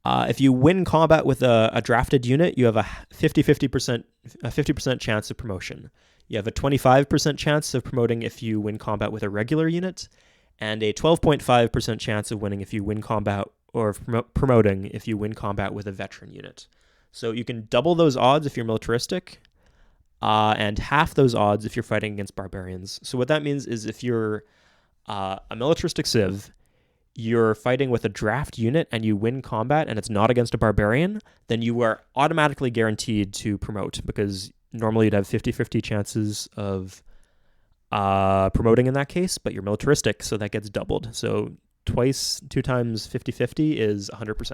If you win combat with a drafted unit, you have a 50% chance of promotion. You have a 25% chance of promoting if you win combat with a regular unit, and a 12.5% chance of winning if you win combat or promoting if you win combat with a veteran unit. So you can double those odds if you're militaristic, and half those odds if you're fighting against barbarians. So what that means is if you're a militaristic civ, you're fighting with a draft unit and you win combat and it's not against a barbarian, then you are automatically guaranteed to promote because normally you'd have 50-50 chances of promoting in that case, but you're militaristic, so that gets doubled. So 2 times 50-50 is 100%.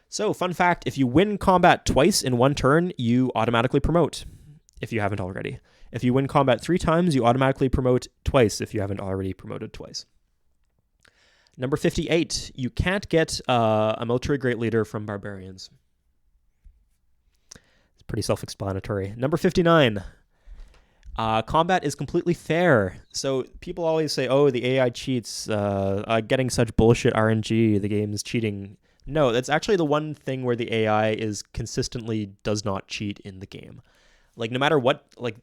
So fun fact, if you win combat twice in one turn, you automatically promote if you haven't already. If you win combat 3 times, you automatically promote twice if you haven't already promoted twice. Number 58, you can't get a military great leader from barbarians. It's pretty self-explanatory. Number 59, combat is completely fair. So people always say, oh, the AI cheats, getting such bullshit RNG, the game is cheating. No, that's actually the one thing where the AI is consistently does not cheat in the game. Like no matter what, like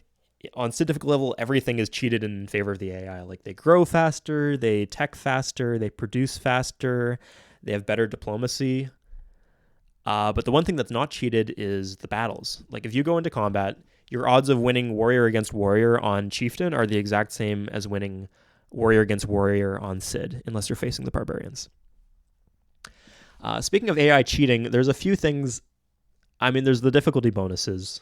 on scientific level, everything is cheated in favor of the AI. Like they grow faster, they tech faster, they produce faster, they have better diplomacy. But the one thing that's not cheated is the battles. Like if you go into combat, your odds of winning warrior against warrior on chieftain are the exact same as winning warrior against warrior on Cid, unless you're facing the barbarians. Speaking of AI cheating, there's a few things. I mean, there's the difficulty bonuses.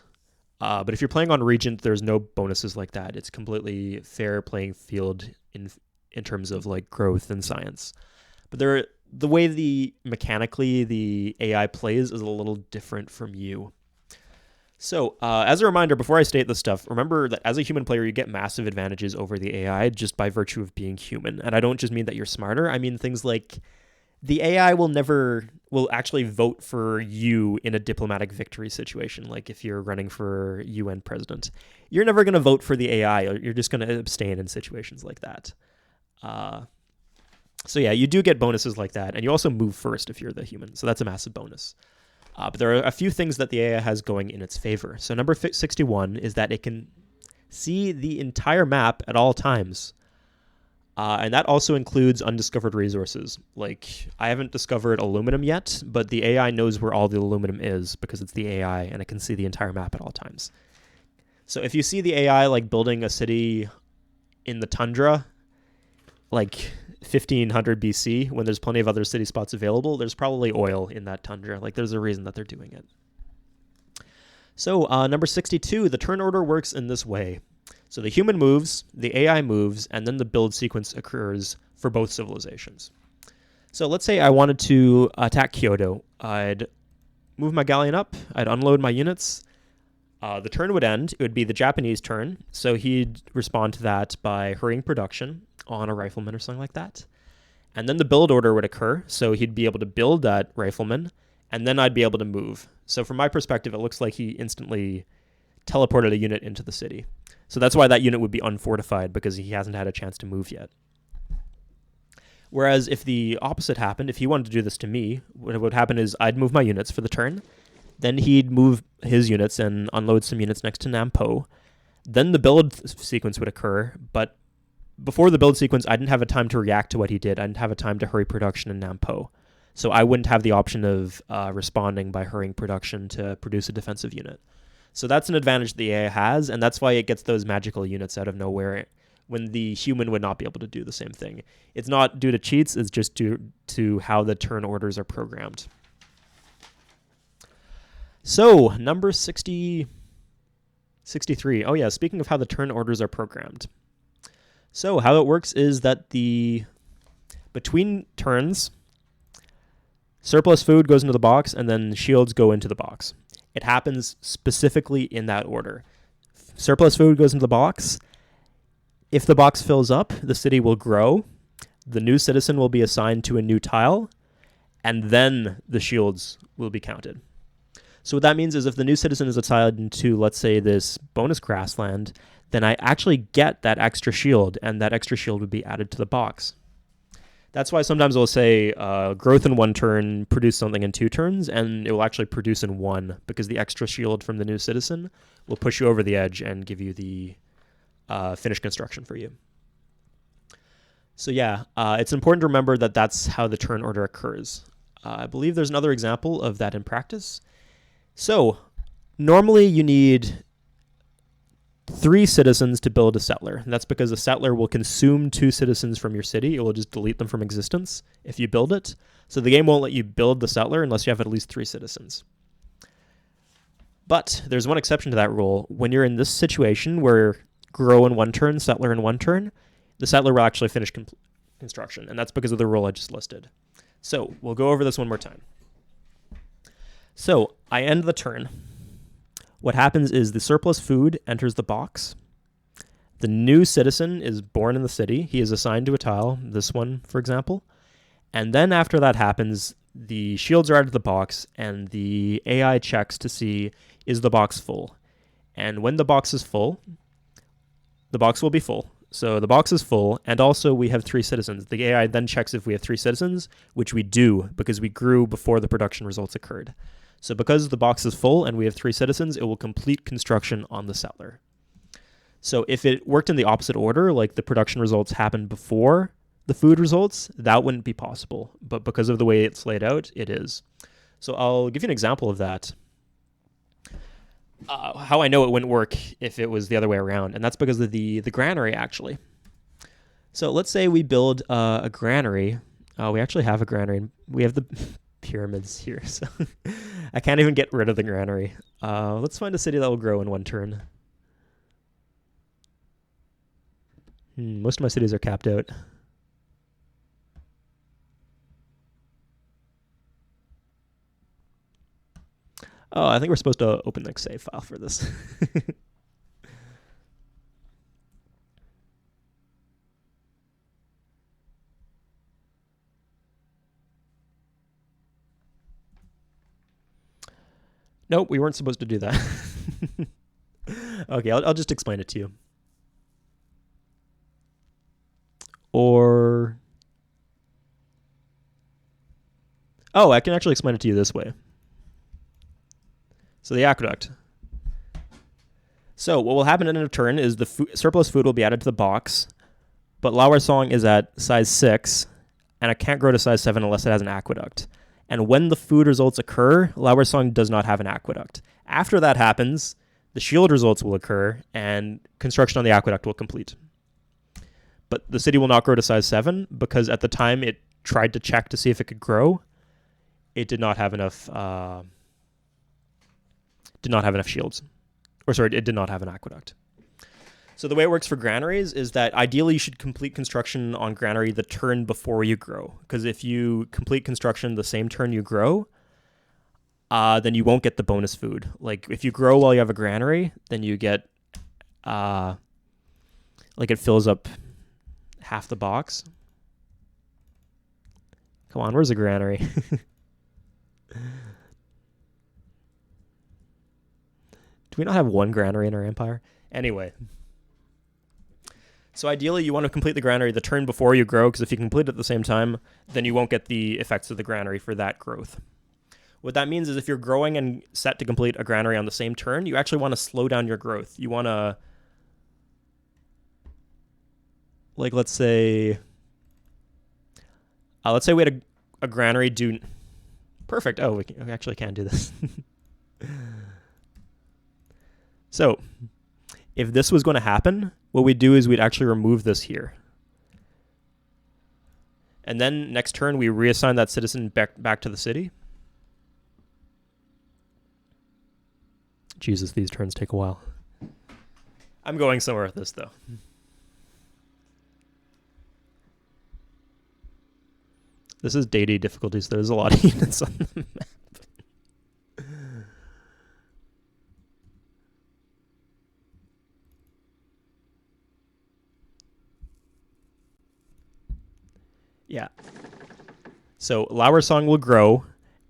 But if you're playing on Regent, there's no bonuses like that. It's completely fair playing field in terms of like growth and science. But the way mechanically the AI plays is a little different from you. So as a reminder, before I state this stuff, remember that as a human player, you get massive advantages over the AI just by virtue of being human. And I don't just mean that you're smarter. I mean things like the AI will actually vote for you in a diplomatic victory situation. Like if you're running for UN president, you're never going to vote for the AI. You're just going to abstain in situations like that. So yeah, you do get bonuses like that. And you also move first if you're the human. So that's a massive bonus. But there are a few things that the AI has going in its favor. So number 61 is that it can see the entire map at all times. And that also includes undiscovered resources. Like, I haven't discovered aluminum yet, but the AI knows where all the aluminum is because it's the AI, and it can see the entire map at all times. So if you see the AI, like, building a city in the tundra, like 1500 BC, when there's plenty of other city spots available, there's probably oil in that tundra. Like, there's a reason that they're doing it. So number 62, the turn order works in this way. So the human moves, the AI moves, and then the build sequence occurs for both civilizations. So let's say I wanted to attack Kyoto. I'd move my galleon up, I'd unload my units. The turn would end. It would be the Japanese turn. So he'd respond to that by hurrying production on a rifleman or something like that. And then the build order would occur. So he'd be able to build that rifleman, and then I'd be able to move. So from my perspective, it looks like he instantly teleported a unit into the city. So that's why that unit would be unfortified, because he hasn't had a chance to move yet. Whereas if the opposite happened, if he wanted to do this to me, what would happen is I'd move my units for the turn. Then he'd move his units and unload some units next to Nampo. Then the build sequence would occur, but before the build sequence, I didn't have a time to react to what he did. I didn't have a time to hurry production in Nampo. So I wouldn't have the option of responding by hurrying production to produce a defensive unit. So that's an advantage the AI has, and that's why it gets those magical units out of nowhere when the human would not be able to do the same thing. It's not due to cheats, it's just due to how the turn orders are programmed. So, number 63. Oh yeah, speaking of how the turn orders are programmed. So, how it works is that between turns, surplus food goes into the box, and then shields go into the box. It happens specifically in that order. Surplus food goes into the box. If the box fills up, the city will grow. The new citizen will be assigned to a new tile, and then the shields will be counted. So what that means is if the new citizen is assigned into, let's say, this bonus grassland, then I actually get that extra shield, and that extra shield would be added to the box. That's why sometimes we'll say growth in 1 turn, produce something in 2 turns, and it will actually produce in 1, because the extra shield from the new citizen will push you over the edge and give you the finished construction for you. So yeah, it's important to remember that that's how the turn order occurs. I believe there's another example of that in practice. So normally you need 3 citizens to build a settler. And that's because a settler will consume 2 citizens from your city. It will just delete them from existence if you build it. So the game won't let you build the settler unless you have at least 3 citizens. But there's one exception to that rule. When you're in this situation where grow in 1 turn, settler in 1 turn, the settler will actually finish construction. And that's because of the rule I just listed. So we'll go over this one more time. So I end the turn. What happens is the surplus food enters the box. The new citizen is born in the city. He is assigned to a tile, this one, for example. And then after that happens, the shields are added to the box, and the AI checks to see, is the box full? And when the box is full, the box will be full. So the box is full, and also we have 3 citizens. The AI then checks if we have 3 citizens, which we do, because we grew before the production results occurred. So because the box is full and we have 3 citizens, it will complete construction on the settler. So if it worked in the opposite order, like the production results happened before the food results, that wouldn't be possible. But because of the way it's laid out, it is. So I'll give you an example of that. How I know it wouldn't work if it was the other way around, and that's because of the granary, actually. So let's say we build a granary. We actually have a granary. We have the pyramids here, so I can't even get rid of the granary. Let's find a city that will grow in 1 turn. Most of my cities are capped out. Oh, I think we're supposed to open the save file for this. Nope, we weren't supposed to do that. Okay, I'll just explain it to you. Or... oh, I can actually explain it to you this way. So the aqueduct. So what will happen in a turn is the surplus food will be added to the box, but Lauer Song is at size 6, and it can't grow to size 7 unless it has an aqueduct. And when the food results occur, Lauer Song does not have an aqueduct. After that happens, the shield results will occur, and construction on the aqueduct will complete. But the city will not grow to size 7, because at the time it tried to check to see if it could grow, it did not have enough did not have enough shields. Or sorry, it did not have an aqueduct. So the way it works for granaries is that ideally you should complete construction on granary the turn before you grow. Because if you complete construction the same turn you grow, then you won't get the bonus food. Like if you grow while you have a granary, then you get, like it fills up half the box. Come on, where's the granary? Do we not have one granary in our empire? Anyway. So ideally, you want to complete the granary the turn before you grow, because if you complete it at the same time, then you won't get the effects of the granary for that growth. What that means is if you're growing and set to complete a granary on the same turn, you actually want to slow down your growth. You want to, like, let's say we had a granary do... Perfect. Oh, we actually can do this. So, if this was going to happen, what we'd do is we'd actually remove this here. And then next turn, we reassign that citizen back to the city. Jesus, these turns take a while. I'm going somewhere with this, though. This is deity difficulty, so there's a lot of units on the map. Yeah. So Lower Song will grow,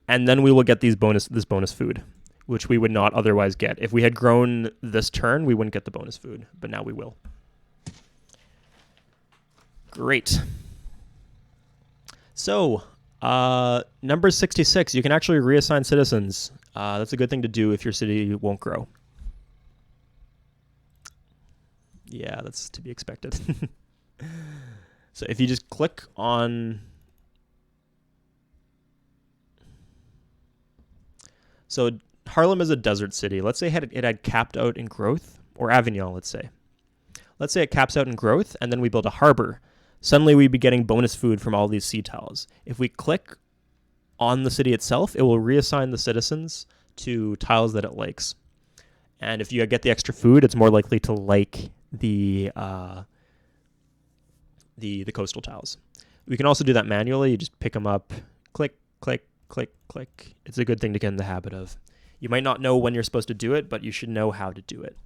and then we will get this bonus food, which we would not otherwise get. If we had grown this turn, we wouldn't get the bonus food, but now we will. Great. So, number 66, you can actually reassign citizens. That's a good thing to do if your city won't grow. Yeah, that's to be expected. So if you just click on... So Harlem is a desert city. Let's say it had capped out in growth, or Avignon, let's say. Let's say it caps out in growth, and then we build a harbor. Suddenly we'd be getting bonus food from all these sea tiles. If we click on the city itself, it will reassign the citizens to tiles that it likes. And if you get the extra food, it's more likely to like the coastal tiles. We can also do that manually. You just pick them up, click, click, click, click. It's a good thing to get in the habit of. You might not know when you're supposed to do it, but you should know how to do it.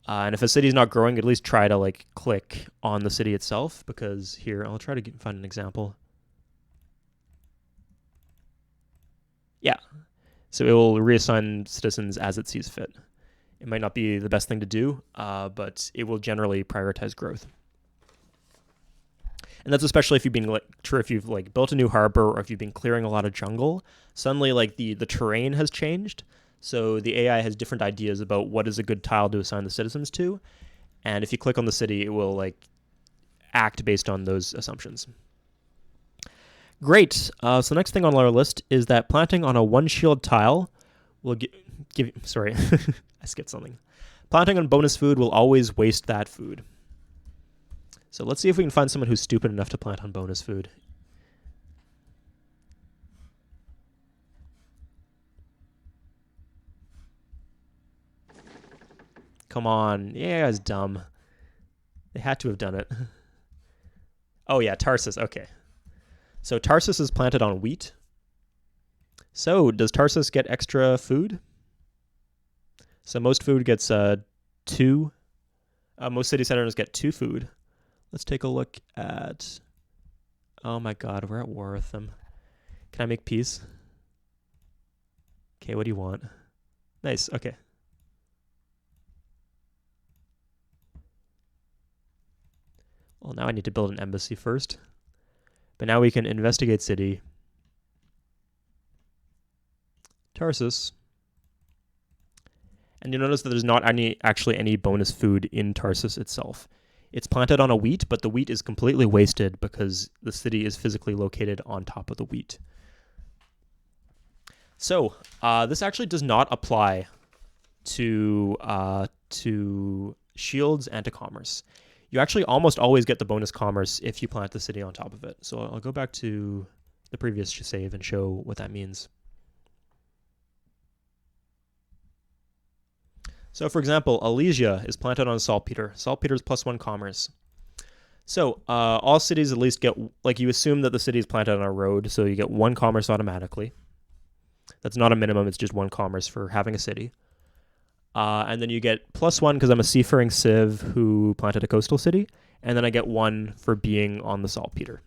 And if a city's not growing, at least try to click on the city itself, because here, I'll try to find an example. Yeah. So it will reassign citizens as it sees fit. It might not be the best thing to do, but it will generally prioritize growth. And that's especially if you've been if you've built a new harbor, or if you've been clearing a lot of jungle. Suddenly the terrain has changed, so the AI has different ideas about what is a good tile to assign the citizens to. And if you click on the city, it will act based on those assumptions. Great. So the next thing on our list is that planting on a one shield tile will give. Sorry, I skipped something. Planting on bonus food will always waste that food. So let's see if we can find someone who's stupid enough to plant on bonus food. Come on. Yeah, it's dumb. They had to have done it. Oh yeah, Tarsus. Okay. So Tarsus is planted on wheat. So does Tarsus get extra food? So most food gets 2. Most city centers get 2 food. Let's take a look at... Oh my god, we're at war with them. Can I make peace? Okay, what do you want? Nice, okay. Well, now I need to build an embassy first. But now we can investigate city. Tarsus. And you'll notice that there's not actually any bonus food in Tarsus itself. It's planted on a wheat, but the wheat is completely wasted because the city is physically located on top of the wheat. So this actually does not apply to shields and to commerce. You actually almost always get the bonus commerce if you plant the city on top of it. So I'll go back to the previous save and show what that means. So, for example, Alesia is planted on saltpeter. Saltpeter is +1 commerce. So, all cities at least get, like, you assume that the city is planted on a road, so you get 1 commerce automatically. That's not a minimum, it's just 1 commerce for having a city. And then you get +1 because I'm a seafaring civ who planted a coastal city, and then I get 1 for being on the saltpeter.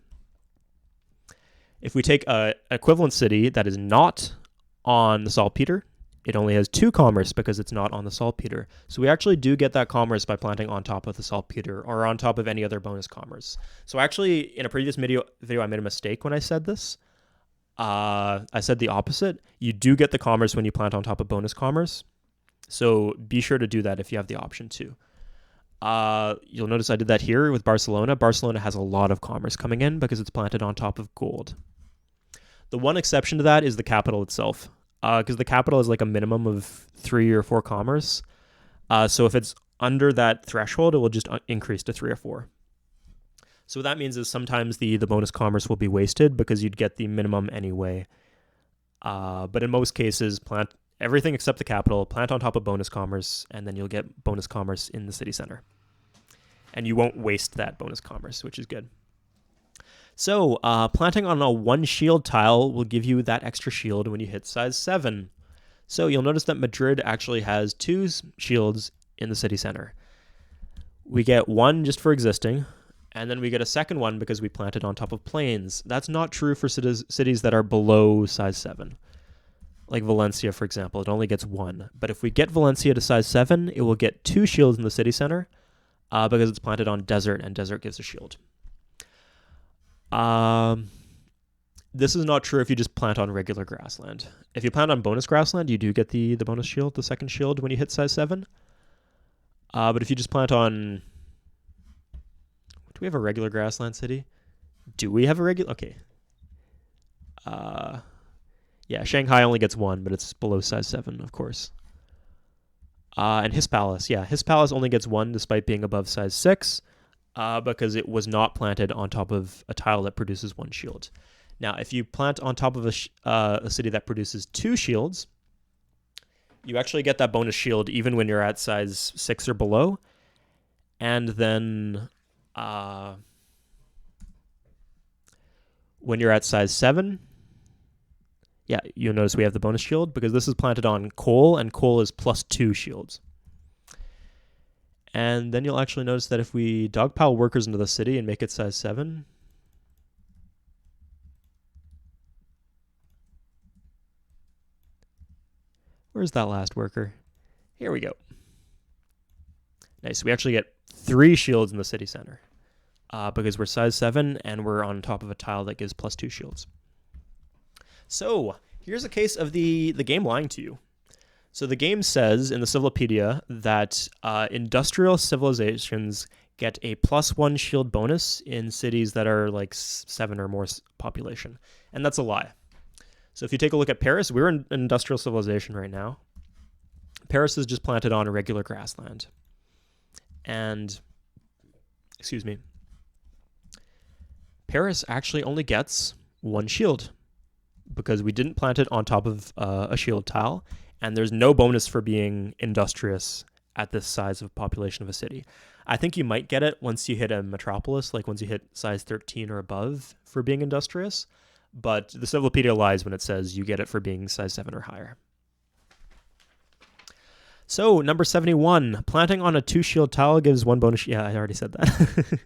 If we take an equivalent city that is not on the saltpeter, it only has 2 commerce because it's not on the saltpeter. So we actually do get that commerce by planting on top of the saltpeter or on top of any other bonus commerce. So actually, in a previous video I made a mistake when I said this. I said the opposite. You do get the commerce when you plant on top of bonus commerce. So be sure to do that if you have the option to. You'll notice I did that here with Barcelona. Barcelona has a lot of commerce coming in because it's planted on top of gold. The one exception to that is the capital itself, because the capital is like a minimum of 3 or 4 commerce. So if it's under that threshold, it will just increase to 3 or 4. So what that means is sometimes the bonus commerce will be wasted because you'd get the minimum anyway. But in most cases, plant everything except the capital, plant on top of bonus commerce, and then you'll get bonus commerce in the city center. And you won't waste that bonus commerce, which is good. So, planting on a 1 shield tile will give you that extra shield when you hit size 7. So you'll notice that Madrid actually has 2 shields in the city center. We get 1 just for existing, and then we get a second one because we planted on top of plains. That's not true for cities that are below size 7. Like Valencia, for example, it only gets 1. But if we get Valencia to size 7, it will get 2 shields in the city center because it's planted on desert, and desert gives a shield. This is not true if you just plant on regular grassland. If you plant on bonus grassland, you do get the bonus shield, the second shield, when you hit size 7. But if you just plant on... Do we have a regular grassland city? Do we have a regular... Okay. Yeah, Shanghai only gets 1, but it's below size 7, of course. And His Palace. Yeah, His Palace only gets 1 despite being above size 6. Because it was not planted on top of a tile that produces 1 shield. Now, if you plant on top of a city that produces 2 shields, you actually get that bonus shield even when you're at size 6 or below. And then when you're at size 7, yeah, you'll notice we have the bonus shield because this is planted on coal, and coal is +2 shields. And then you'll actually notice that if we dogpile workers into the city and make it size 7, where's that last worker? Here we go. Nice. We actually get 3 shields in the city center because we're size 7 and we're on top of a tile that gives +2 shields. So here's a case of the game lying to you. So the game says in the Civilopedia that industrial civilizations get a +1 shield bonus in cities that are like 7 or more population. And that's a lie. So if you take a look at Paris, we're in an industrial civilization right now. Paris is just planted on a regular grassland. And, excuse me, Paris actually only gets 1 shield because we didn't plant it on top of a shield tile. And there's no bonus for being industrious at this size of population of a city. I think you might get it once you hit a metropolis, like once you hit size 13 or above for being industrious. But the Civilopedia lies when it says you get it for being size 7 or higher. So, number 71, planting on a 2 shield tile gives 1 bonus. Yeah, I already said that.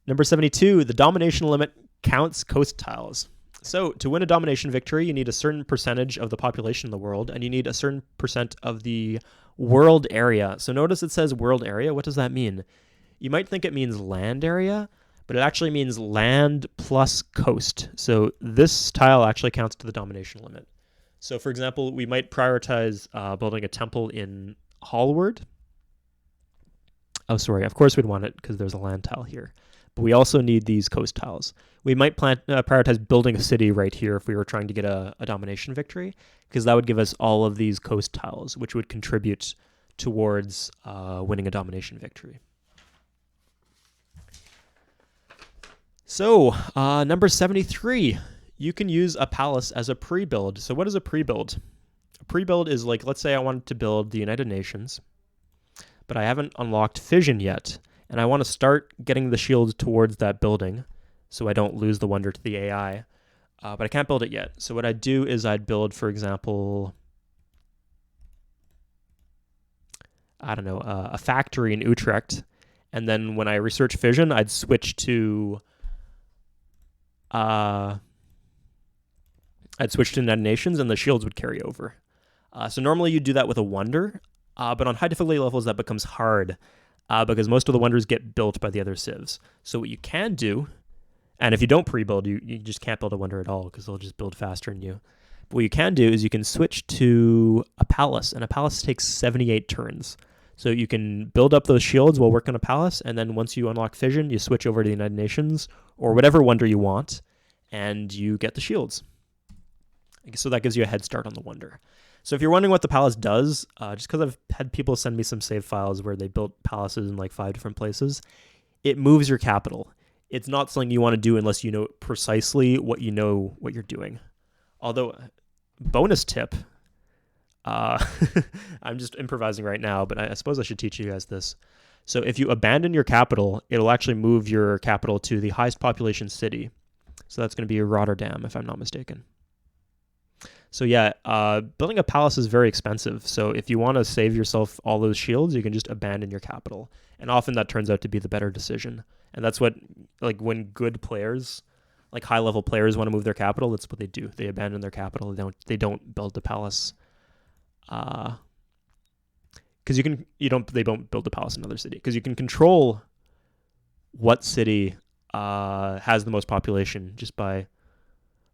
Number 72, the domination limit counts coast tiles. So to win a domination victory, you need a certain percentage of the population in the world, and you need a certain percent of the world area. So notice it says world area. What does that mean? You might think it means land area, but it actually means land plus coast. So this tile actually counts to the domination limit. So for example, we might prioritize building a temple in Hallward. Oh, sorry. Of course we'd want it because there's a land tile here. But we also need these coast tiles. We might prioritize building a city right here if we were trying to get a domination victory, because that would give us all of these coast tiles, which would contribute towards winning a domination victory. So, number 73, you can use a palace as a pre-build. So what is a pre-build? pre-build is like, let's say I wanted to build the United Nations, but I haven't unlocked fission yet, and I want to start getting the shields towards that building so I don't lose the wonder to the AI, but I can't build it yet. So what I'd do is I'd build, for example, I don't know, a factory in Utrecht, and then when I research fission, I'd switch to United Nations, and the shields would carry over. So normally you do that with a wonder, but on high difficulty levels that becomes hard because most of the wonders get built by the other civs. So what you can do, and if you don't pre-build, you just can't build a wonder at all because they'll just build faster than you. But what you can do is you can switch to a palace, and a palace takes 78 turns. So you can build up those shields while working on a palace, and then once you unlock fission, you switch over to the United Nations or whatever wonder you want, and you get the shields. So that gives you a head start on the wonder. So if you're wondering what the palace does, just because I've had people send me some save files where they built palaces in like 5 different places, it moves your capital. It's not something you want to do unless you know precisely what you're doing. Although, bonus tip, I'm just improvising right now, but I suppose I should teach you guys this. So if you abandon your capital, it'll actually move your capital to the highest population city. So that's going to be Rotterdam, if I'm not mistaken. So yeah, building a palace is very expensive. So if you want to save yourself all those shields, you can just abandon your capital. And often that turns out to be the better decision. And that's what, like, when good players, like high-level players, want to move their capital, that's what they do. They abandon their capital. They don't build the palace. Because they don't build a palace in another city. Because you can control what city has the most population just by...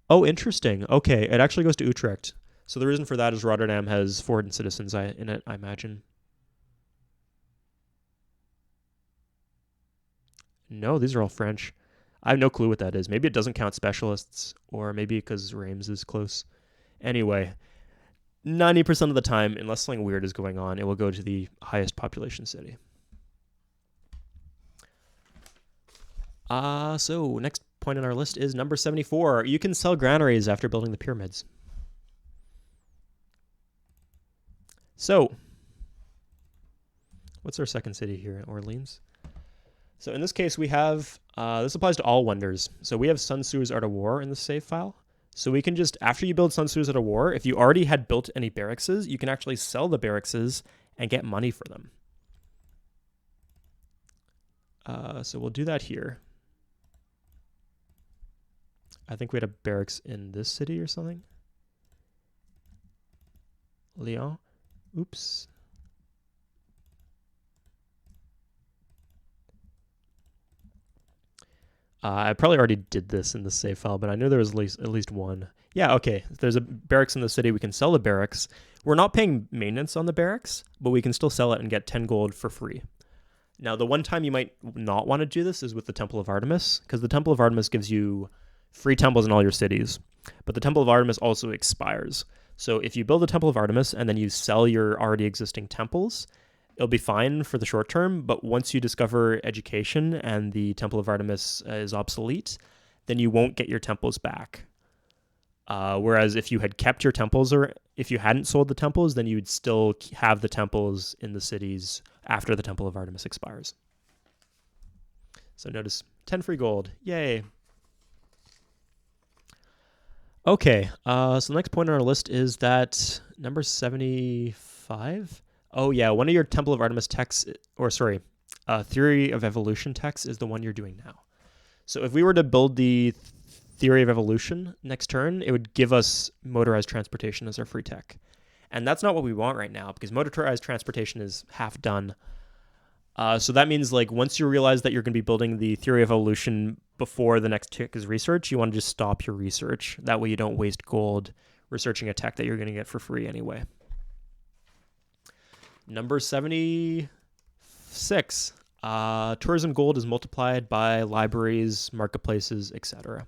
Oh, interesting. Okay, it actually goes to Utrecht. So the reason for that is Rotterdam has 400 citizens in it, I imagine. No, these are all French. I have no clue what that is. Maybe it doesn't count specialists, or maybe because Reims is close. Anyway, 90% of the time, unless something weird is going on, it will go to the highest population city. So next point on our list is number 74. You can sell granaries after building the pyramids. So, what's our second city here? Orleans. So in this case, we have, this applies to all wonders. So we have Sun Tzu's Art of War in the save file. So we can just, after you build Sun Tzu's Art of War, if you already had built any barracks, you can actually sell the barracks and get money for them. So we'll do that here. I think we had a barracks in this city or something. Lyon. Oops. I probably already did this in the save file, but I knew there was at least one. Yeah, okay. If there's a barracks in the city, we can sell the barracks. We're not paying maintenance on the barracks, but we can still sell it and get 10 gold for free. Now, the one time you might not want to do this is with the Temple of Artemis, because the Temple of Artemis gives you free temples in all your cities, but the Temple of Artemis also expires. So if you build the Temple of Artemis and then you sell your already existing temples, it'll be fine for the short term, but once you discover education and the Temple of Artemis is obsolete, then you won't get your temples back. Whereas if you had kept your temples, or if you hadn't sold the temples, then you would still have the temples in the cities after the Temple of Artemis expires. So notice 10 free gold. Yay. Okay, so the next point on our list is that number 75. Oh yeah, one of your Temple of Artemis texts, Theory of Evolution text is the one you're doing now. So if we were to build the Theory of Evolution next turn, it would give us motorized transportation as our free tech. And that's not what we want right now, because motorized transportation is half done. So that means, like, once you realize that you're going to be building the Theory of Evolution before the next tick is research, you want to just stop your research. That way you don't waste gold researching a tech that you're going to get for free anyway. Number 76. Tourism gold is multiplied by libraries, marketplaces, etc.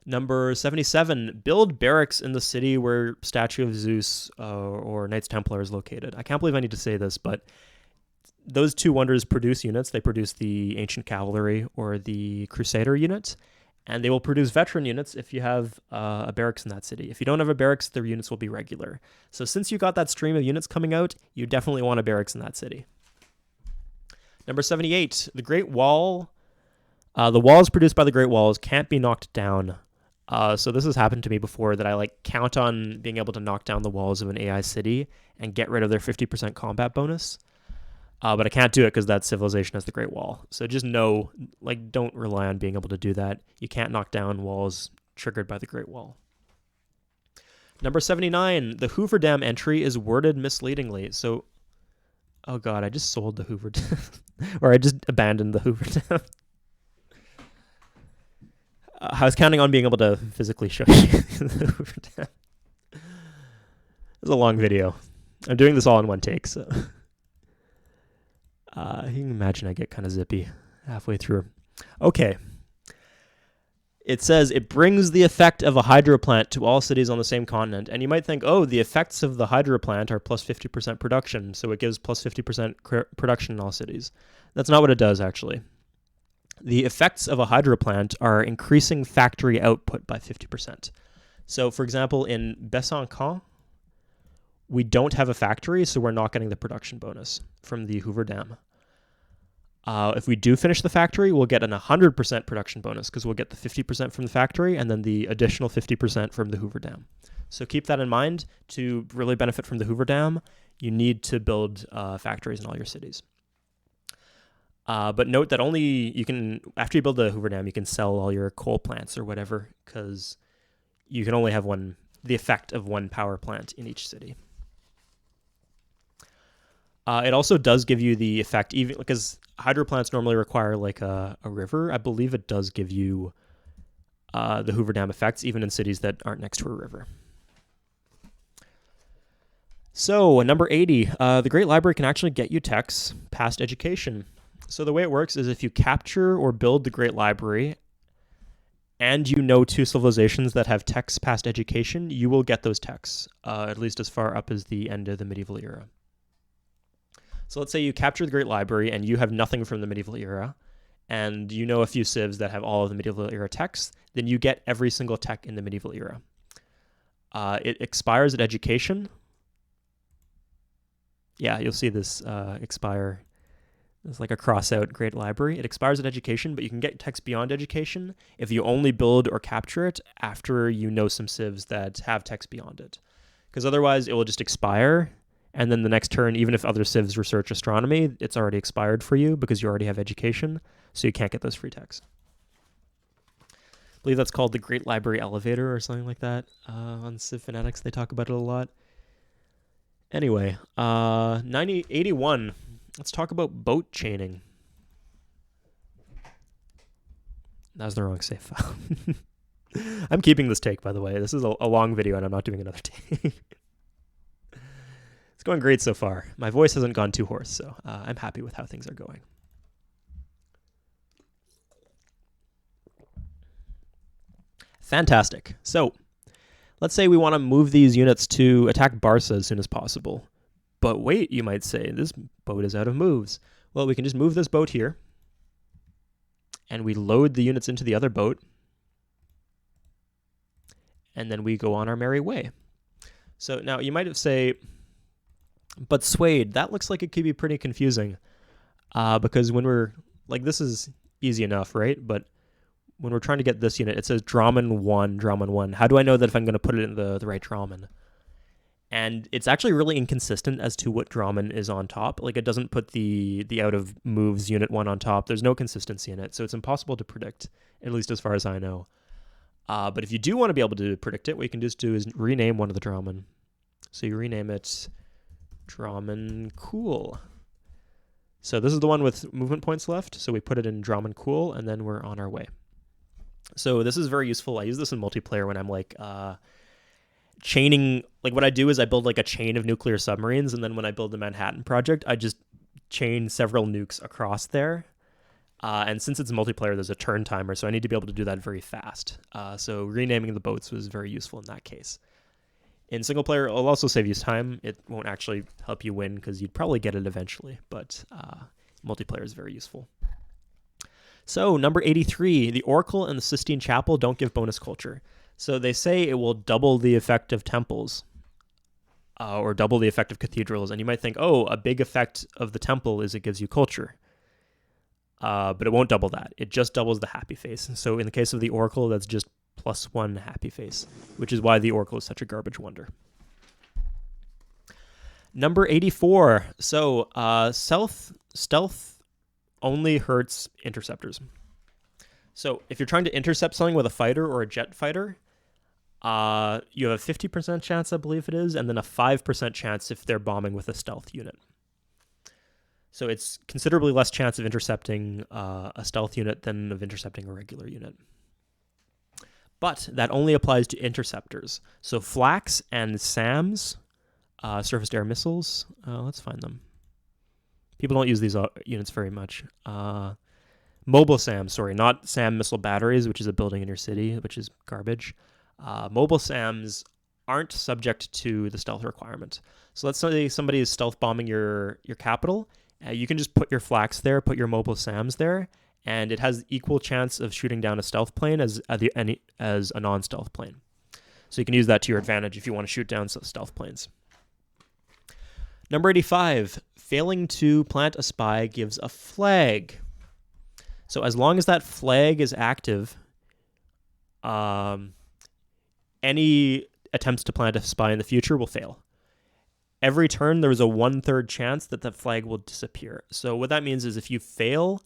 Number 77. Build barracks in the city where Statue of Zeus or Knights Templar is located. I can't believe I need to say this, but those two wonders produce units. They produce the Ancient Cavalry or the Crusader unit, And they will produce veteran units if you have a barracks in that city. If you don't have a barracks, their units will be regular. So since you got that stream of units coming out, you definitely want a barracks in that city. Number 78, the Great Wall. The walls produced by the Great Walls can't be knocked down. So this has happened to me before, that I count on being able to knock down the walls of an AI city and get rid of their 50% combat bonus. But I can't do it because that civilization has the Great Wall. So just know, don't rely on being able to do that. You can't knock down walls triggered by the Great Wall. Number 79, the Hoover Dam entry is worded misleadingly. So, oh god, I just sold the Hoover Dam. Or I just abandoned the Hoover Dam. I was counting on being able to physically show you the Hoover Dam. It was a long video. I'm doing this all in one take, so... you can imagine I get kind of zippy halfway through. Okay. It says it brings the effect of a hydro plant to all cities on the same continent. And you might think, oh, the effects of the hydro plant are plus 50% production, so it gives plus 50% production in all cities. That's not what it does, actually. The effects of a hydro plant are increasing factory output by 50%. So, for example, in Besançon, we don't have a factory, so we're not getting the production bonus from the Hoover Dam. If we do finish the factory, we'll get an 100% production bonus because we'll get the 50% from the factory and then the additional 50% from the Hoover Dam. So keep that in mind. To really benefit from the Hoover Dam, you need to build factories in all your cities. But note that only you can, after you build the Hoover Dam, you can sell all your coal plants or whatever, because you can only have the effect of one power plant in each city. It also does give you the effect, even because hydro plants normally require a river. I believe it does give you the Hoover Dam effects, even in cities that aren't next to a river. So, number 80, the Great Library can actually get you techs past education. So the way it works is if you capture or build the Great Library and you know 2 civilizations that have techs past education, you will get those techs, at least as far up as the end of the medieval era. So let's say you capture the Great Library and you have nothing from the medieval era, and you know a few civs that have all of the medieval era techs, then you get every single tech in the medieval era. It expires at education. Yeah, you'll see this expire. It's like a cross-out Great Library. It expires at education, but you can get techs beyond education if you only build or capture it after you know some civs that have techs beyond it. Because otherwise, it will just expire, and then the next turn, even if other civs research astronomy, it's already expired for you because you already have education, so you can't get those free techs. I believe that's called the Great Library Elevator or something like that. On Civ Fanatics, they talk about it a lot. Anyway, 81. Let's talk about boat chaining. That was the wrong save file. I'm keeping this take, by the way. This is a long video, and I'm not doing another take. It's going great so far. My voice hasn't gone too hoarse, so I'm happy with how things are going. Fantastic. So, let's say we want to move these units to attack Barca as soon as possible. But wait, you might say, this boat is out of moves. Well, we can just move this boat here, and we load the units into the other boat, and then we go on our merry way. So now you might say, but Swade, that looks like it could be pretty confusing, because when we're, this is easy enough, right? But when we're trying to get this unit, it says Draman 1, Draman 1. How do I know that if I'm going to put it in the right Draman? And it's actually really inconsistent as to what Draman is on top. It doesn't put the out of moves unit 1 on top. There's no consistency in it, so it's impossible to predict, at least as far as I know. But if you do want to be able to predict it, what you can just do is rename one of the Draman. So you rename it Draman Cool. So this is the one with movement points left, so we put it in Draman Cool, and then we're on our way. So this is very useful. I use this in multiplayer when I'm chaining, what I do is I build a chain of nuclear submarines, and then when I build the Manhattan Project, I just chain several nukes across there. And since it's multiplayer, there's a turn timer, so I need to be able to do that very fast. So renaming the boats was very useful in that case. In single player, it'll also save you time. It won't actually help you win because you'd probably get it eventually, but multiplayer is very useful. So number 83, the Oracle and the Sistine Chapel don't give bonus culture. So they say it will double the effect of temples or double the effect of cathedrals. And you might think, oh, a big effect of the temple is it gives you culture. But it won't double that. It just doubles the happy face. So in the case of the Oracle, that's just +1 happy face, which is why the Oracle is such a garbage wonder. Number 84. So stealth only hurts interceptors. So if you're trying to intercept something with a fighter or a jet fighter, you have a 50% chance, I believe it is, and then a 5% chance if they're bombing with a stealth unit. So it's considerably less chance of intercepting a stealth unit than of intercepting a regular unit. But that only applies to interceptors. So Flax and SAMs, surface-to-air missiles, let's find them. People don't use these units very much. Mobile SAMs, sorry, not SAM missile batteries, which is a building in your city, which is garbage. Mobile SAMs aren't subject to the stealth requirement. So let's say somebody is stealth bombing your capital. You can just put your Flax there, put your mobile SAMs there, and it has equal chance of shooting down a stealth plane as a non-stealth plane. So you can use that to your advantage if you want to shoot down stealth planes. Number 85, failing to plant a spy gives a flag. So as long as that flag is active, any attempts to plant a spy in the future will fail. Every turn, there is a 1/3 chance that the flag will disappear. So what that means is if you fail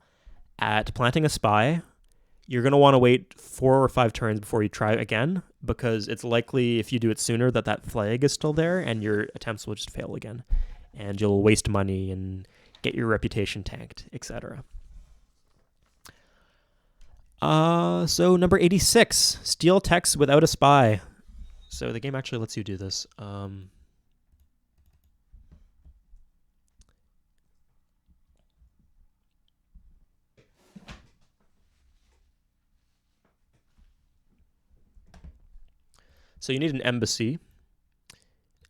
at planting a spy, you're going to want to wait 4 or 5 turns before you try again, because it's likely if you do it sooner that flag is still there and your attempts will just fail again. And you'll waste money and get your reputation tanked, etc. So number 86, steal text without a spy. So the game actually lets you do this. So you need an embassy,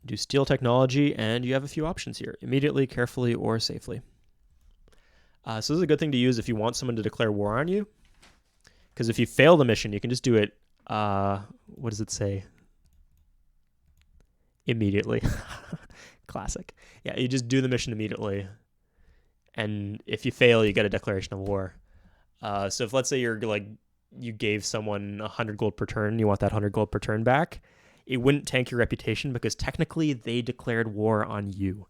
do steal technology, and you have a few options here: immediately, carefully, or safely. So this is a good thing to use if you want someone to declare war on you, because if you fail the mission, you can just do it, what does it say? Immediately. Classic. Yeah, you just do the mission immediately, and if you fail, you get a declaration of war. So if, let's say, you gave someone 100 gold per turn, you want that 100 gold per turn back, it wouldn't tank your reputation because technically they declared war on you.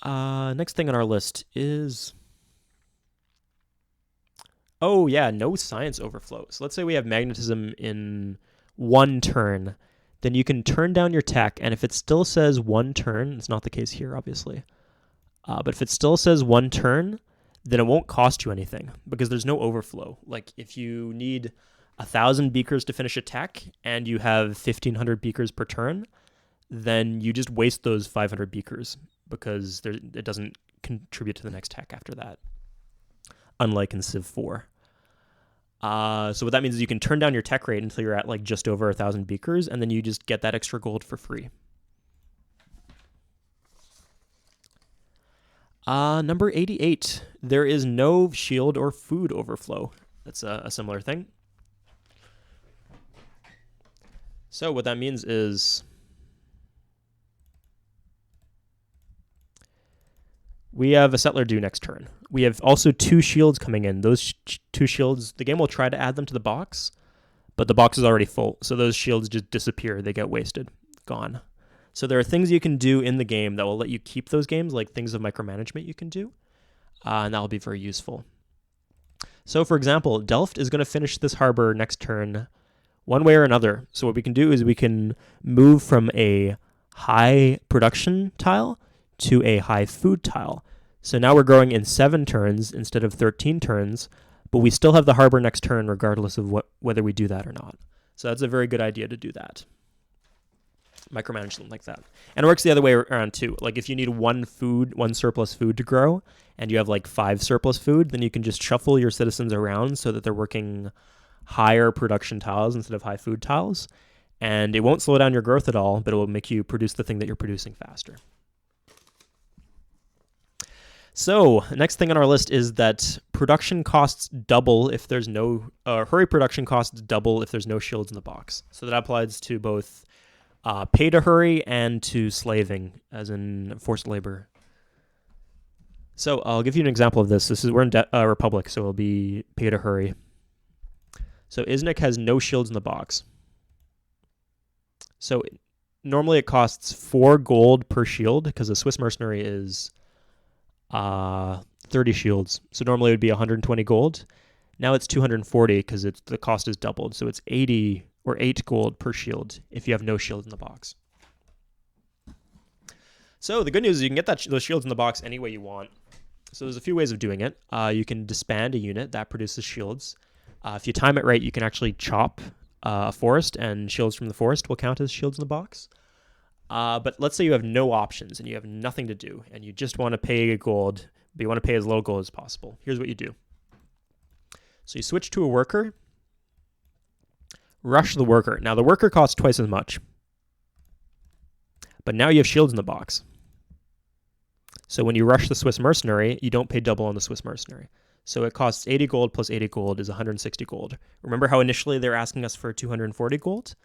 Next thing on our list is, oh yeah, no science overflow. So let's say we have magnetism in 1 turn, then you can turn down your tech, and if it still says 1 turn, it's not the case here, obviously, but if it still says 1 turn, then it won't cost you anything because there's no overflow. Like if you need 1,000 beakers to finish a tech and you have 1,500 beakers per turn, then you just waste those 500 beakers because it doesn't contribute to the next tech after that, unlike in Civ 4. So what that means is you can turn down your tech rate until you're at just over 1,000 beakers, and then you just get that extra gold for free. Number 88, there is no shield or food overflow. That's a similar thing. So what that means is we have a settler due next turn. We have also 2 shields coming in. Those 2 shields, the game will try to add them to the box, but the box is already full. So those shields just disappear. They get wasted, gone. So there are things you can do in the game that will let you keep those games, like things of micromanagement you can do, and that will be very useful. So for example, Delft is going to finish this harbor next turn one way or another. So what we can do is we can move from a high production tile to a high food tile. So now we're growing in 7 turns instead of 13 turns, but we still have the harbor next turn regardless of whether we do that or not. So that's a very good idea to do that. Micromanage them like that. And it works the other way around too. Like if you need 1 surplus food to grow and you have 5 surplus food, then you can just shuffle your citizens around so that they're working higher production tiles instead of high food tiles. And it won't slow down your growth at all, but it will make you produce the thing that you're producing faster. So next thing on our list is that production costs double if there's no hurry. Production costs double if there's no shields in the box. So that applies to both pay to hurry and to slaving, as in forced labor. So I'll give you an example of this. We're in Republic, so it'll be pay to hurry. So Iznik has no shields in the box. So normally it costs 4 gold per shield because a Swiss mercenary is 30 shields. So normally it would be 120 gold. Now it's 240 because the cost is doubled. So it's 80 or 8 gold per shield if you have no shield in the box. So the good news is you can get those shields in the box any way you want. So there's a few ways of doing it. You can disband a unit that produces shields. If you time it right, you can actually chop a forest, and shields from the forest will count as shields in the box. But let's say you have no options and you have nothing to do, and you just want to pay gold, but you want to pay as little gold as possible. Here's what you do. So you switch to a worker, rush the worker. Now the worker costs twice as much, but now you have shields in the box. So when you rush the Swiss mercenary, you don't pay double on the Swiss mercenary. So it costs 80 gold plus 80 gold is 160 gold. Remember how initially they were asking us for 240 gold?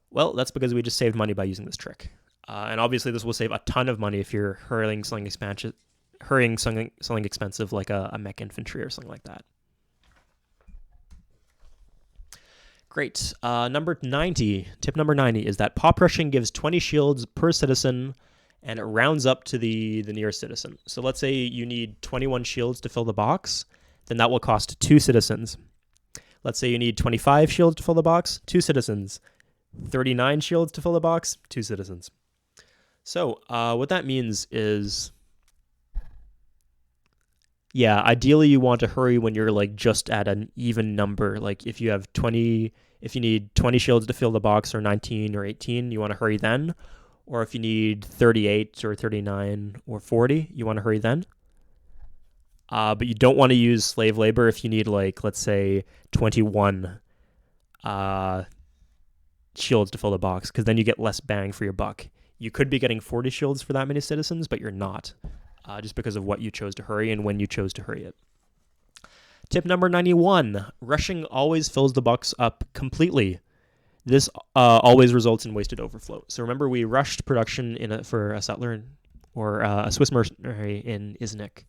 Well, that's because we just saved money by using this trick. And obviously this will save a ton of money if you're hurrying something expensive like a mech infantry or something like that. Great. Number 90, tip number 90 is that pop rushing gives 20 shields per citizen, and it rounds up to the nearest citizen. So let's say you need 21 shields to fill the box, then that will cost 2 citizens. Let's say you need 25 shields to fill the box, 2 citizens. 39 shields to fill the box, 2 citizens. So what that means is, yeah, ideally you want to hurry when you're like just at an even number. Like if you need 20 shields to fill the box, or 19 or 18, you want to hurry then. Or if you need 38 or 39 or 40, you want to hurry then. But you don't want to use slave labor if you need, like, let's say 21 shields to fill the box, because then you get less bang for your buck. You could be getting 40 shields for that many citizens, but you're not, just because of what you chose to hurry and when you chose to hurry it. Tip number 91, rushing always fills the box up completely. This always results in wasted overflow. So remember, we rushed production for a settler or a Swiss mercenary in Iznik.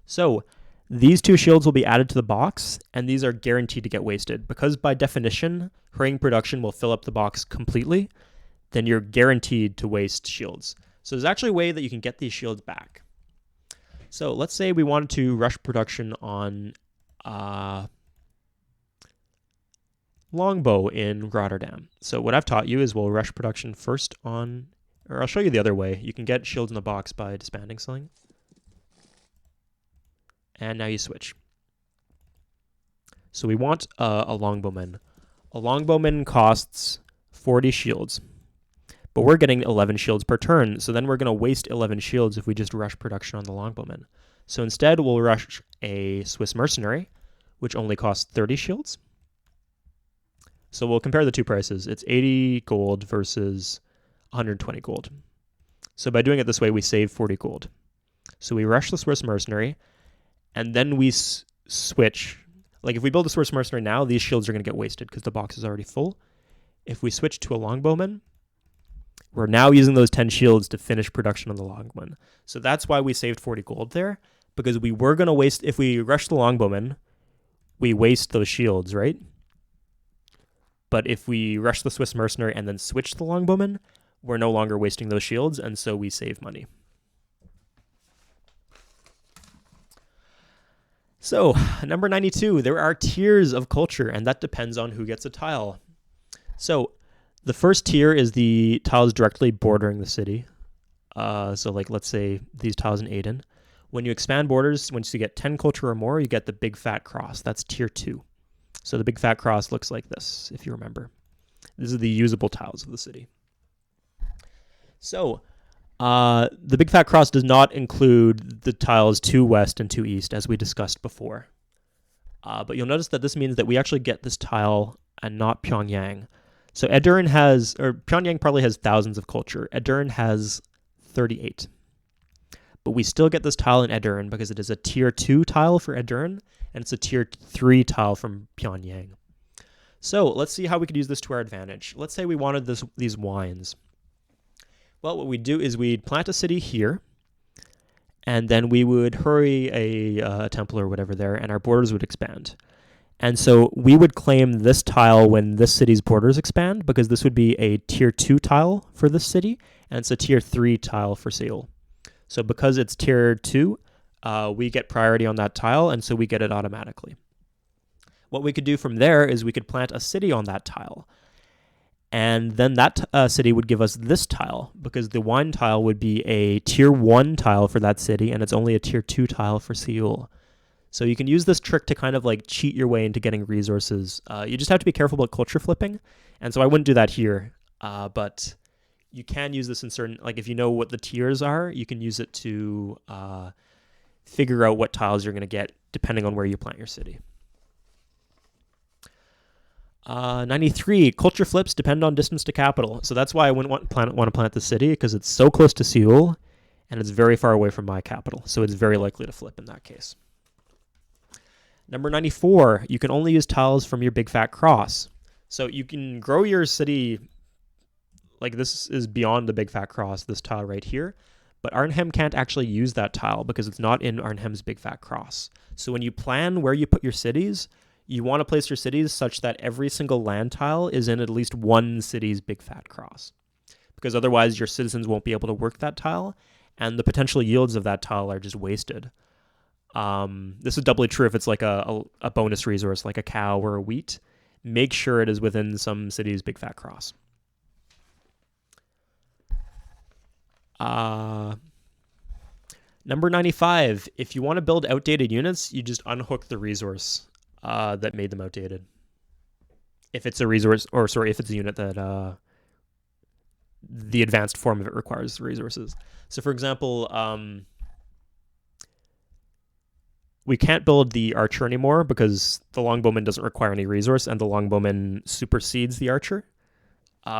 So these 2 shields will be added to the box, and these are guaranteed to get wasted. Because by definition, hurrying production will fill up the box completely, then you're guaranteed to waste shields. So there's actually a way that you can get these shields back. So let's say we wanted to rush production on longbow in Rotterdam. So what I've taught you is we'll rush production first on, or I'll show you the other way. You can get shields in the box by disbanding something. And now you switch. So we want a longbowman. A longbowman costs 40 shields, but we're getting 11 shields per turn. So then we're going to waste 11 shields if we just rush production on the longbowman. So instead, we'll rush a Swiss mercenary, which only costs 30 shields. So we'll compare the 2 prices. It's 80 gold versus 120 gold. So by doing it this way, we save 40 gold. So we rush the Swiss mercenary, and then we switch. Like if we build a Swiss mercenary now, these shields are going to get wasted because the box is already full. If we switch to a longbowman, we're now using those 10 shields to finish production on the longbowman. So that's why we saved 40 gold there, because we were going to waste, if we rush the longbowman, we waste those shields, right? But if we rush the Swiss mercenary and then switch to the longbowman, we're no longer wasting those shields, and so we save money. So, number 92, there are tiers of culture, and that depends on who gets a tile. So, the first tier is the tiles directly bordering the city. So, like, let's say these tiles in Aden. When you expand borders, once you get 10 culture or more, you get the big fat cross. That's tier 2. So the big fat cross looks like this, if you remember. This is the usable tiles of the city. So the big fat cross does not include the tiles to west and to east, as we discussed before. But you'll notice that this means that we actually get this tile and not Pyongyang. So Pyongyang probably has thousands of culture. Edirne has 38. but we still get this tile in Edirne because it is a tier 2 tile for Edirne, and it's a tier 3 tile from Pyongyang. So let's see how we could use this to our advantage. Let's say we wanted these wines. Well, what we'd do is we'd plant a city here, and then we would hurry a temple or whatever there, and our borders would expand. And so we would claim this tile when this city's borders expand, because this would be a tier 2 tile for this city, and it's a tier 3 tile for Seoul. So because it's tier 2, we get priority on that tile, and so we get it automatically. What we could do from there is we could plant a city on that tile. And then that city would give us this tile, because the wine tile would be a tier 1 tile for that city, and it's only a tier 2 tile for Seoul. So you can use this trick to kind of like cheat your way into getting resources. You just have to be careful about culture flipping. And so I wouldn't do that here, but you can use this in certain, like if you know what the tiers are, you can use it to figure out what tiles you're going to get depending on where you plant your city. 93, culture flips depend on distance to capital. So that's why I wouldn't want to plant the city, because it's so close to Seoul and it's very far away from my capital. So it's very likely to flip in that case. Number 94, you can only use tiles from your big fat cross. So you can grow your city, like this is beyond the big fat cross, this tile right here. But Arnhem can't actually use that tile because it's not in Arnhem's big fat cross. So when you plan where you put your cities, you want to place your cities such that every single land tile is in at least one city's big fat cross. Because otherwise your citizens won't be able to work that tile, and the potential yields of that tile are just wasted. This is doubly true if it's like a bonus resource, like a cow or a wheat. Make sure it is within some city's big fat cross. Number 95, if you want to build outdated units, you just unhook the resource that made them outdated. If it's a resource, or sorry, if it's a unit that the advanced form of it requires resources. So for example, we can't build the archer anymore because the longbowman doesn't require any resource, and the longbowman supersedes the archer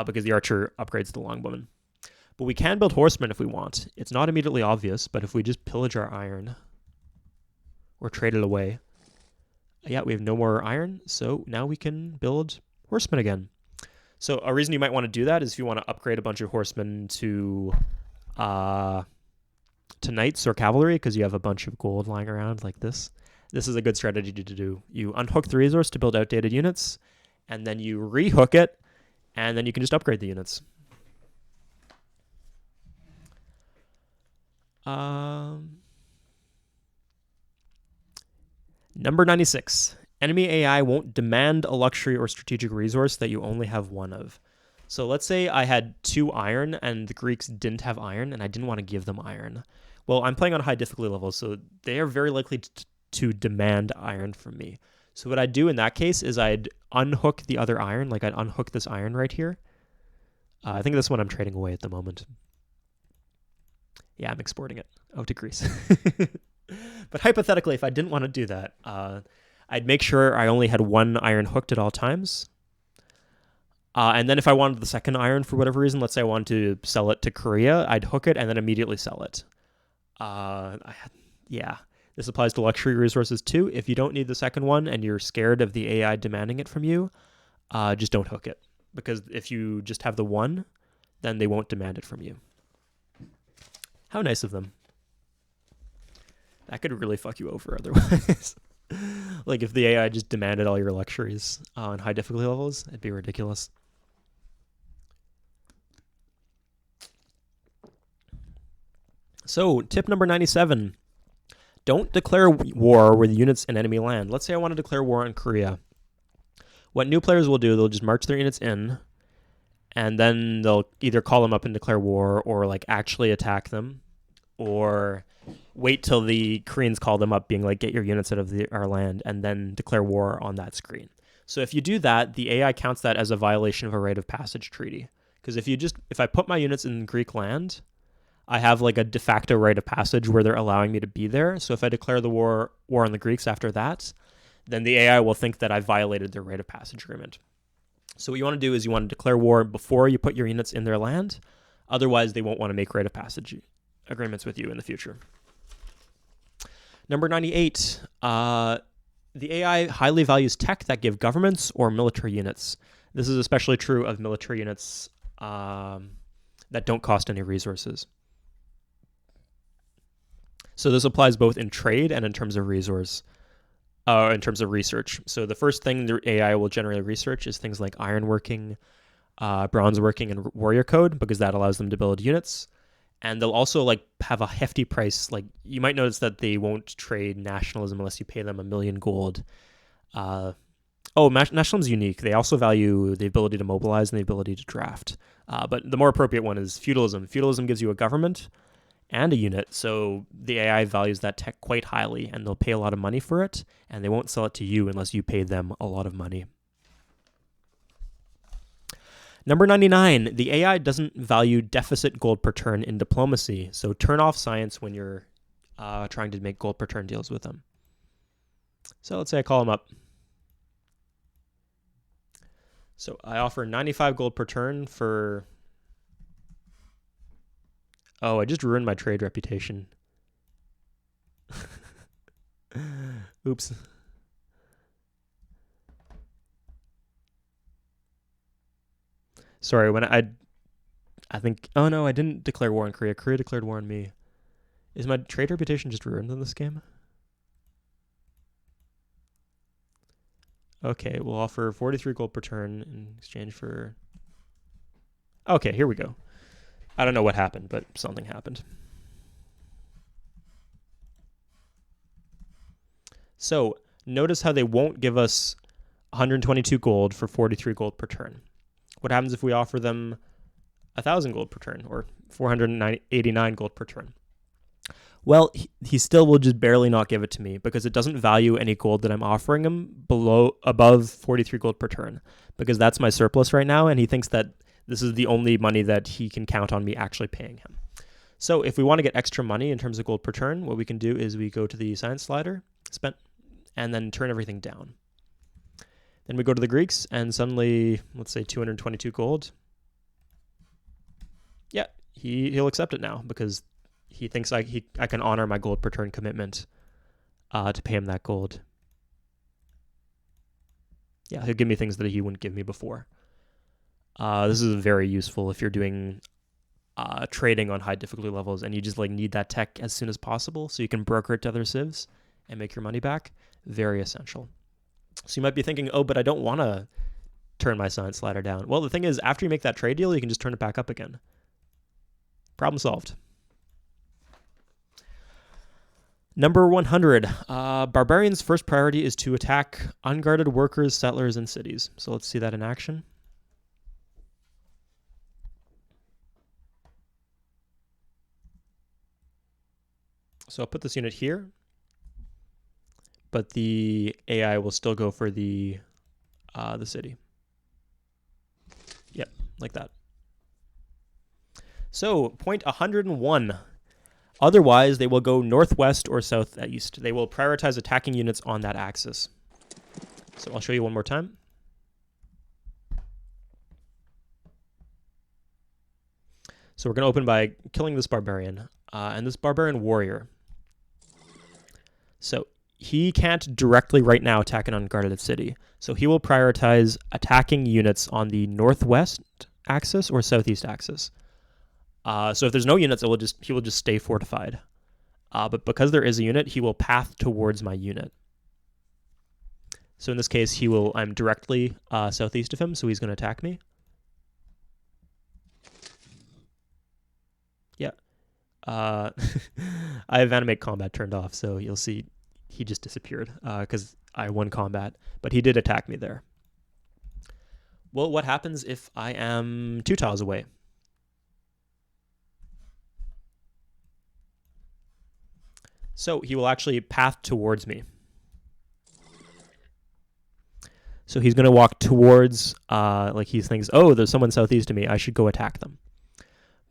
because the archer upgrades the longbowman. But we can build horsemen if we want. It's not immediately obvious, but if we just pillage our iron or trade it away, yeah, we have no more iron, so now we can build horsemen again. So a reason you might want to do that is if you want to upgrade a bunch of horsemen to knights or cavalry, because you have a bunch of gold lying around like this. This is a good strategy to do. You unhook the resource to build outdated units, and then you rehook it, and then you can just upgrade the units. Number 96. Enemy AI won't demand a luxury or strategic resource that you only have one of. So let's say I had 2 iron and the Greeks didn't have iron and I didn't want to give them iron. Well, I'm playing on high difficulty levels, so they are very likely to demand iron from me. So what I'd do in that case is I'd unhook the other iron, like I'd unhook this iron right here. I think this one I'm trading away at the moment. Yeah, I'm exporting it out to Greece. But hypothetically, if I didn't want to do that, I'd make sure I only had 1 iron hooked at all times. And then if I wanted the second iron for whatever reason, let's say I wanted to sell it to Korea, I'd hook it and then immediately sell it. Yeah, this applies to luxury resources too. If you don't need the second one and you're scared of the AI demanding it from you, just don't hook it. Because if you just have the one, then they won't demand it from you. How nice of them. That could really fuck you over otherwise. Like if the AI just demanded all your luxuries on high difficulty levels, it'd be ridiculous. So tip number 97. Don't declare war with units in enemy land. Let's say I want to declare war on Korea. What new players will do, they'll just march their units in, and then they'll either call them up and declare war, or like actually attack them, or wait till the Koreans call them up being like, get your units out of our land, and then declare war on that screen. So if you do that, the AI counts that as a violation of a rite of passage treaty. Because if I put my units in Greek land, I have like a de facto rite of passage where they're allowing me to be there. So if I declare the war on the Greeks after that, then the AI will think that I violated their rite of passage agreement. So what you want to do is you want to declare war before you put your units in their land. Otherwise, they won't want to make rite of passage agreements with you in the future. Number 98, the AI highly values tech that give governments or military units. This is especially true of military units that don't cost any resources. So this applies both in trade and in terms of resource, in terms of research. So the first thing the AI will generally research is things like ironworking, bronze working, and warrior code, because that allows them to build units. And they'll also like have a hefty price. Like you might notice that they won't trade nationalism unless you pay them 1 million gold. Nationalism's unique. They also value the ability to mobilize and the ability to draft. But the more appropriate one is feudalism. Feudalism gives you a government and a unit, so the AI values that tech quite highly, and they'll pay a lot of money for it, and they won't sell it to you unless you pay them a lot of money. Number 99, the AI doesn't value deficit gold per turn in diplomacy, so turn off science when you're trying to make gold per turn deals with them. So let's say I call them up. So I offer 95 gold per turn for... Oh, I just ruined my trade reputation. Oops. Sorry, when I think... Oh no, I didn't declare war on Korea. Korea declared war on me. Is my trade reputation just ruined in this game? Okay, we'll offer 43 gold per turn in exchange for... Okay, here we go. I don't know what happened, but something happened. So notice how they won't give us 122 gold for 43 gold per turn. What happens if we offer them 1,000 gold per turn or 489 gold per turn? Well, he still will just barely not give it to me because it doesn't value any gold that I'm offering him above 43 gold per turn, because that's my surplus right now, and he thinks that this is the only money that he can count on me actually paying him. So if we want to get extra money in terms of gold per turn, what we can do is we go to the science slider, spent, and then turn everything down. Then we go to the Greeks, and suddenly, let's say 222 gold. Yeah, he'll accept it now because he thinks I can honor my gold per turn commitment to pay him that gold. Yeah, he'll give me things that he wouldn't give me before. This is very useful if you're doing trading on high difficulty levels and you just like need that tech as soon as possible so you can broker it to other civs and make your money back. Very essential. So you might be thinking, oh, but I don't want to turn my science slider down. Well, the thing is, after you make that trade deal, you can just turn it back up again. Problem solved. Number 100, Barbarians' first priority is to attack unguarded workers, settlers, and cities. So let's see that in action. So I'll put this unit here, but the AI will still go for the city. Yep, like that. So point 101. Otherwise, they will go northwest or southeast. They will prioritize attacking units on that axis. So I'll show you one more time. So we're going to open by killing this barbarian and this barbarian warrior. So he can't directly right now attack an unguarded city. So he will prioritize attacking units on the northwest axis or southeast axis. So if there's no units, he will just stay fortified. But because there is a unit, he will path towards my unit. So in this case, I'm directly southeast of him, so he's going to attack me. Yeah. I have animate combat turned off, so you'll see he just disappeared because I won combat, but he did attack me there. Well, what happens if I am 2 tiles away? So he will actually path towards me. So he's going to walk towards, like he thinks, oh, there's someone southeast of me, I should go attack them.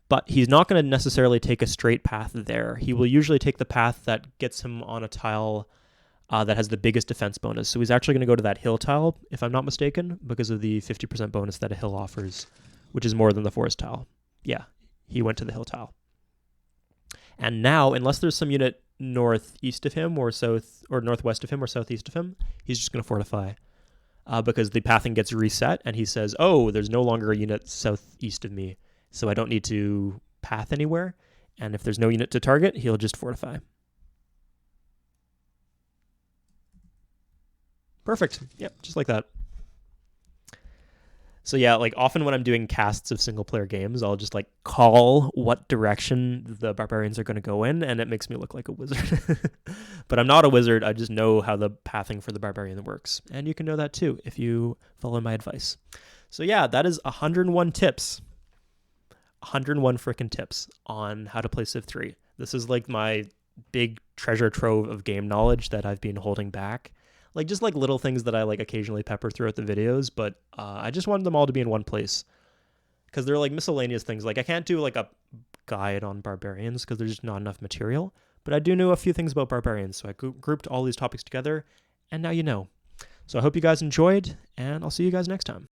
But he's not going to necessarily take a straight path there. He will usually take the path that gets him on a tile that has the biggest defense bonus. So he's actually going to go to that hill tile, if I'm not mistaken, because of the 50% bonus that a hill offers, which is more than the forest tile. Yeah, he went to the hill tile. And now, unless there's some unit northeast of him or south or northwest of him or southeast of him, he's just going to fortify. Because the pathing gets reset and he says, oh, there's no longer a unit southeast of me, so I don't need to path anywhere. And if there's no unit to target, he'll just fortify. Perfect. Yep, just like that. So yeah, like often when I'm doing casts of single player games, I'll just like call what direction the barbarians are going to go in, and it makes me look like a wizard. But I'm not a wizard. I just know how the pathing for the barbarian works. And you can know that too if you follow my advice. So yeah, that is 101 tips. 101 frickin' tips on how to play Civ 3. This is like my big treasure trove of game knowledge that I've been holding back. Like just like little things that I like occasionally pepper throughout the videos, but I just wanted them all to be in one place because they're like miscellaneous things. Like I can't do like a guide on barbarians because there's just not enough material, but I do know a few things about barbarians. So I grouped all these topics together and now you know. So I hope you guys enjoyed and I'll see you guys next time.